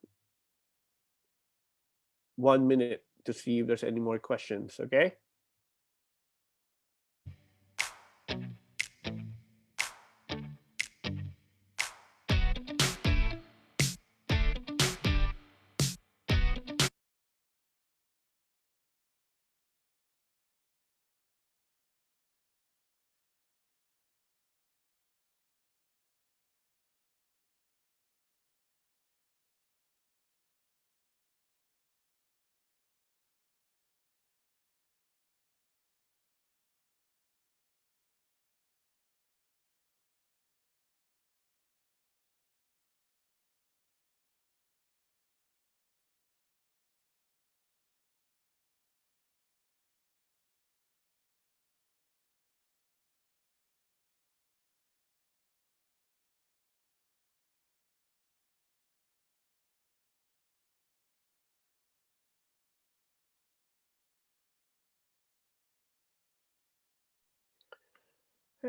1 minute to see if there's any more questions. Okay.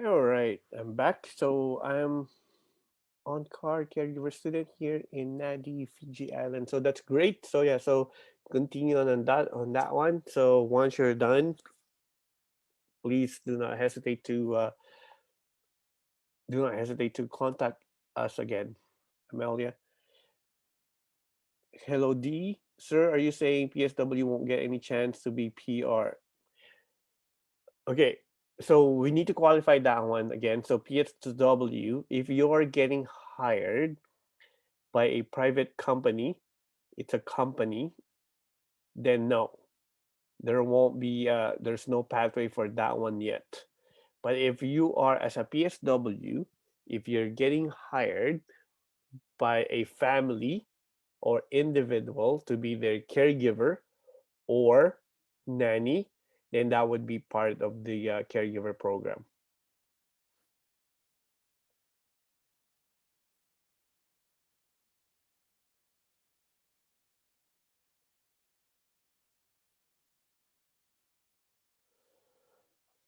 All right, I'm back. So I'm on car caregiver student here in Nadi, Fiji Island. So that's great. So yeah, so continue on that one. So once you're done, please do not hesitate to contact us again, Amelia. Hello D, sir. Are you saying PSW won't get any chance to be PR? Okay, so we need to qualify that one again. So PSW, if you're getting hired by a private company, it's a company, then no, there's no pathway for that one yet. But if you are as a PSW, if you're getting hired by a family or individual to be their caregiver or nanny, then that would be part of the caregiver program.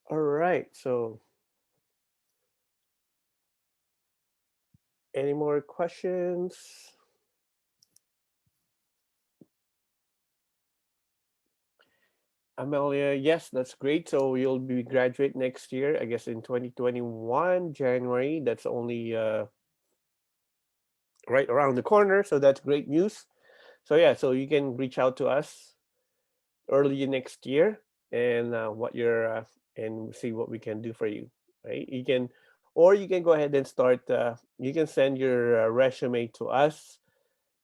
All right. So, any more questions? Amelia, yes, that's great. So you'll be graduate next year, I guess in 2021, January. That's only right around the corner. So that's great news. So yeah, so you can reach out to us early next year and and see what we can do for you, right? You can, or you can go ahead and start. You can send your resume to us,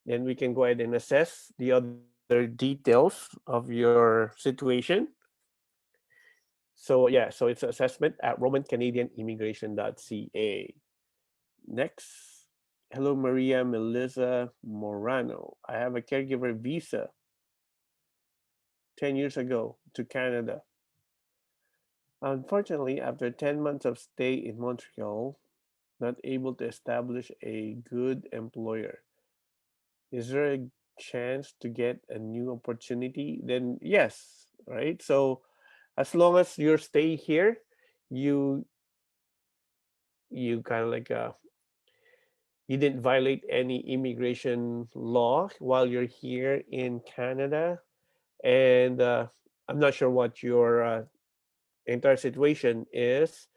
then we can go ahead and assess the other details of your situation. So yeah, so it's assessment at romancanadianimmigration.ca. Next, hello Maria Melissa Morano. I have a caregiver visa 10 years ago to Canada. Unfortunately, after 10 months of stay in Montreal, not able to establish a good employer. Is there a chance to get a new opportunity? Then yes, right? So as long as you stay here, you you kind of like you didn't violate any immigration law while you're here in Canada, and I'm not sure what your entire situation is.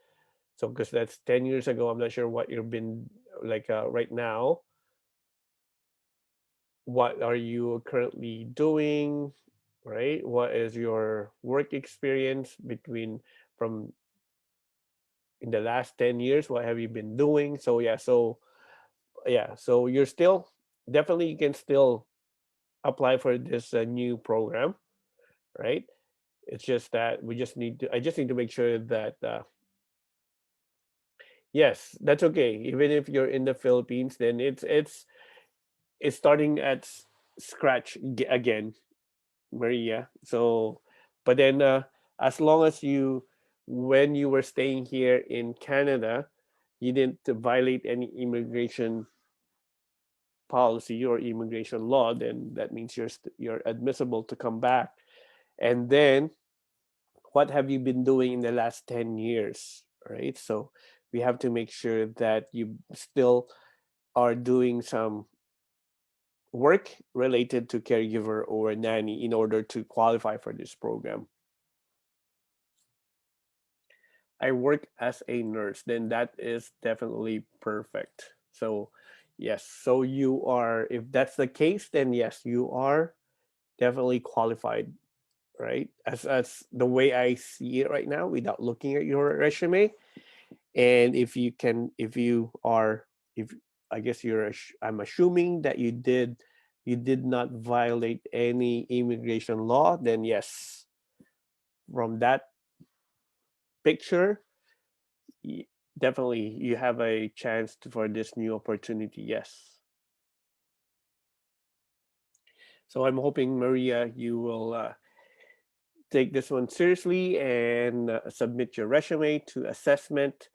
So because that's 10 years ago, I'm not sure what you've been like right now. What are you currently doing? Right? What is your work experience between from in the last 10 years? What have you been doing? So yeah, so you're still definitely you can still apply for this new program, right? It's just that we just need to. I just need to make sure that yes, that's okay. Even if you're in the Philippines, then it's starting at scratch again, Maria. So, but then as long as you, when you were staying here in Canada, you didn't violate any immigration policy or immigration law, then that means you're admissible to come back. And then what have you been doing in the last 10 years, right? So we have to make sure that you still are doing some work related to caregiver or nanny in order to qualify for this program. I work as a nurse, then that is definitely perfect. So yes, so you are, if that's the case, then yes, you are definitely qualified, right? As the way I see it right now, without looking at your resume, and if you can, if you are, if I guess I'm assuming that you did not violate any immigration law, then yes, from that picture, definitely you have a chance for this new opportunity. Yes. So I'm hoping Maria, you will take this one seriously and submit your resume to assessment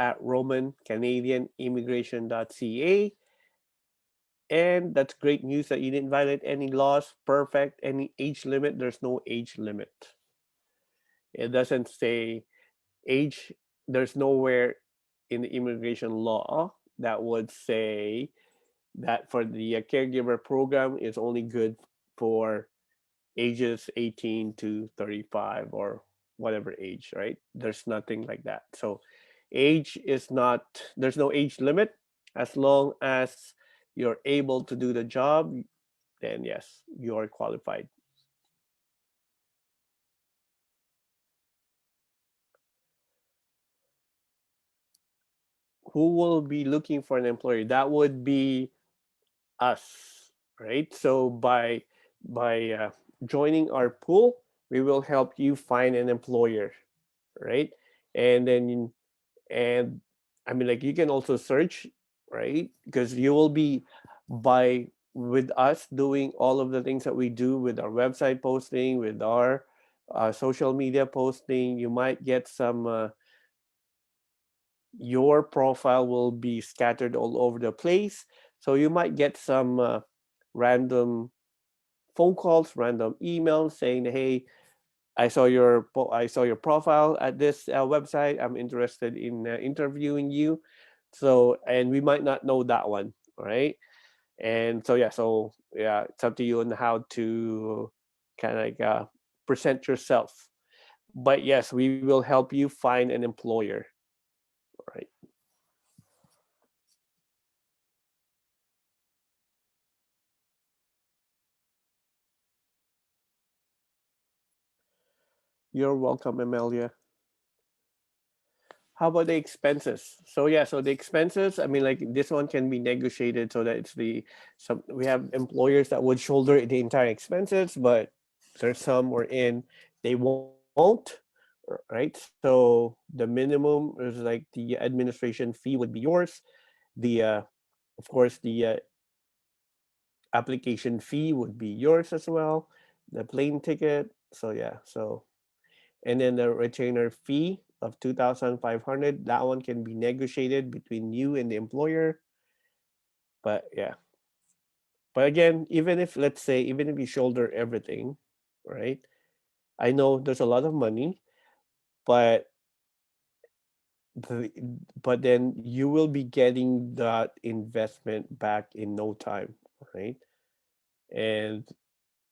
at romancanadianimmigration.ca. And that's great news that you didn't violate any laws. Perfect. Any age limit? There's no age limit. It doesn't say age. There's nowhere in the immigration law that would say that for the caregiver program is only good for ages 18 to 35 or whatever age, right? There's nothing like that. So age is not, there's no age limit. As long as you're able to do the job, then yes, you are qualified. Who will be looking for an employer? That would be us, right? So by joining our pool, we will help you find an employer, right? And then and I mean, like you can also search, right? Because you will be by with us doing all of the things that we do with our website posting, with our social media posting. You might get some. Your profile will be scattered all over the place, so you might get some random phone calls, random emails saying, "Hey, I saw your profile at this website. I'm interested in interviewing you. So, and we might not know that one, all right? And so yeah, it's up to you on how to kind of like present yourself. But yes, we will help you find an employer, right? You're welcome, Amelia. How about the expenses? So yeah, so the expenses, I mean, like this one can be negotiated so that it's the some we have employers that would shoulder the entire expenses, but there's some we're in they won't, right? So the minimum is like the administration fee would be yours. The of course the application fee would be yours as well. The plane ticket. So yeah, so and then the retainer fee of 2,500. That one can be negotiated between you and the employer. But yeah, but again, even if let's say even if you shoulder everything, right? I know there's a lot of money, but the, but then you will be getting that investment back in no time, right? And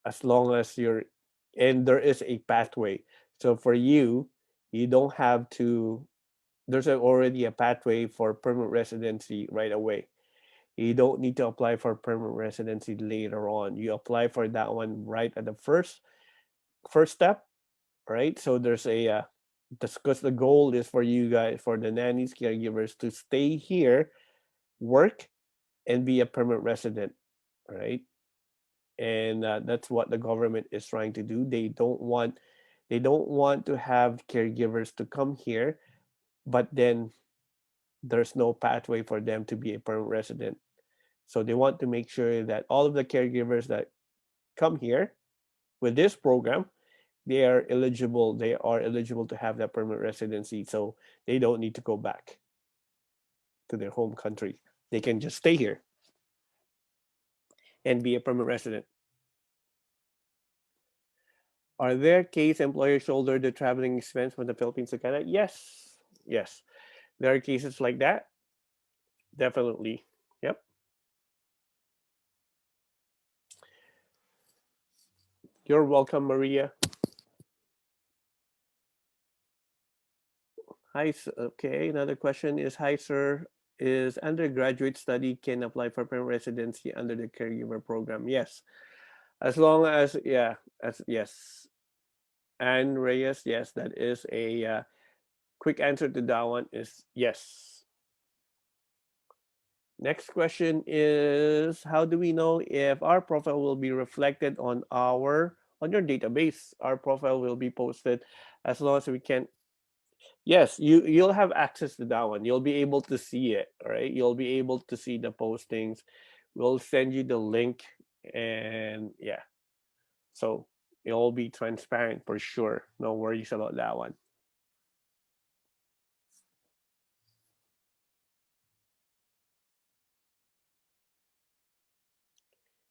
as long as you're and there is a pathway. So for you, you don't have to there's already a pathway for permanent residency right away. You don't need to apply for permanent residency later on. You apply for that one right at the first step, right? So there's a because the goal is for you guys, for the nannies, caregivers to stay here, work, and be a permanent resident, right? And that's what the government is trying to do. They don't want to have caregivers to come here, but then there's no pathway for them to be a permanent resident. So they want to make sure that all of the caregivers that come here with this program, they are eligible to have that permanent residency. So they don't need to go back to their home country. They can just stay here and be a permanent resident. Are there case employers shoulder the traveling expense from the Philippines to Canada? Yes. Yes. There are cases like that. Definitely. Yep. You're welcome, Maria. Hi, okay. Another question is, hi, sir. Is undergraduate study can apply for permanent residency under the caregiver program? Yes, as long as yeah, as yes. And Reyes, yes, that is a quick answer to that one is yes. Next question is, how do we know if our profile will be reflected on your database? Our profile will be posted as long as we can. Yes, you'll have access to that one. You'll be able to see it, all right? You'll be able to see the postings. We'll send you the link and yeah. So it'll be transparent for sure. No worries about that one.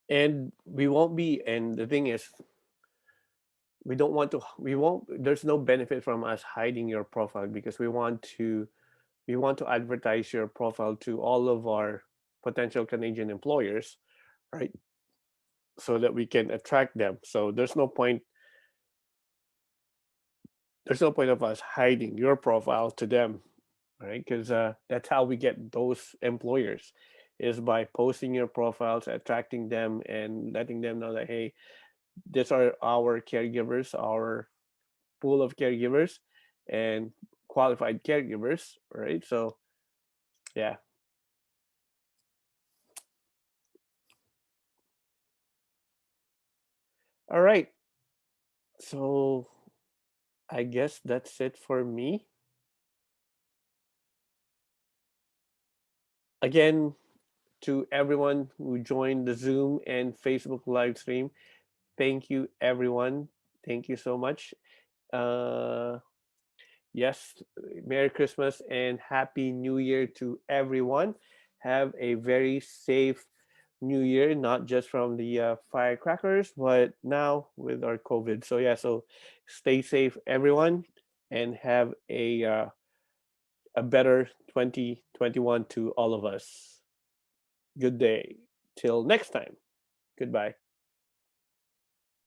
And we won't be and the thing is we won't there's no benefit from us hiding your profile because we want to advertise your profile to all of our potential Canadian employers, right? So that we can attract them. So there's no point of us hiding your profile to them, right? Because that's how we get those employers is by posting your profiles, attracting them, and letting them know that hey, these are our caregivers, our pool of caregivers, and qualified caregivers, right? So yeah, all right. So I guess that's it for me. Again, to everyone who joined the Zoom and Facebook live stream, thank you, everyone. Thank you so much. Uh, yes, Merry Christmas and Happy New Year to everyone. Have a very safe new year, not just from the firecrackers, but now with our COVID. So yeah, so stay safe, everyone, and have a better 2021 to all of us. Good day. Till next time. Goodbye.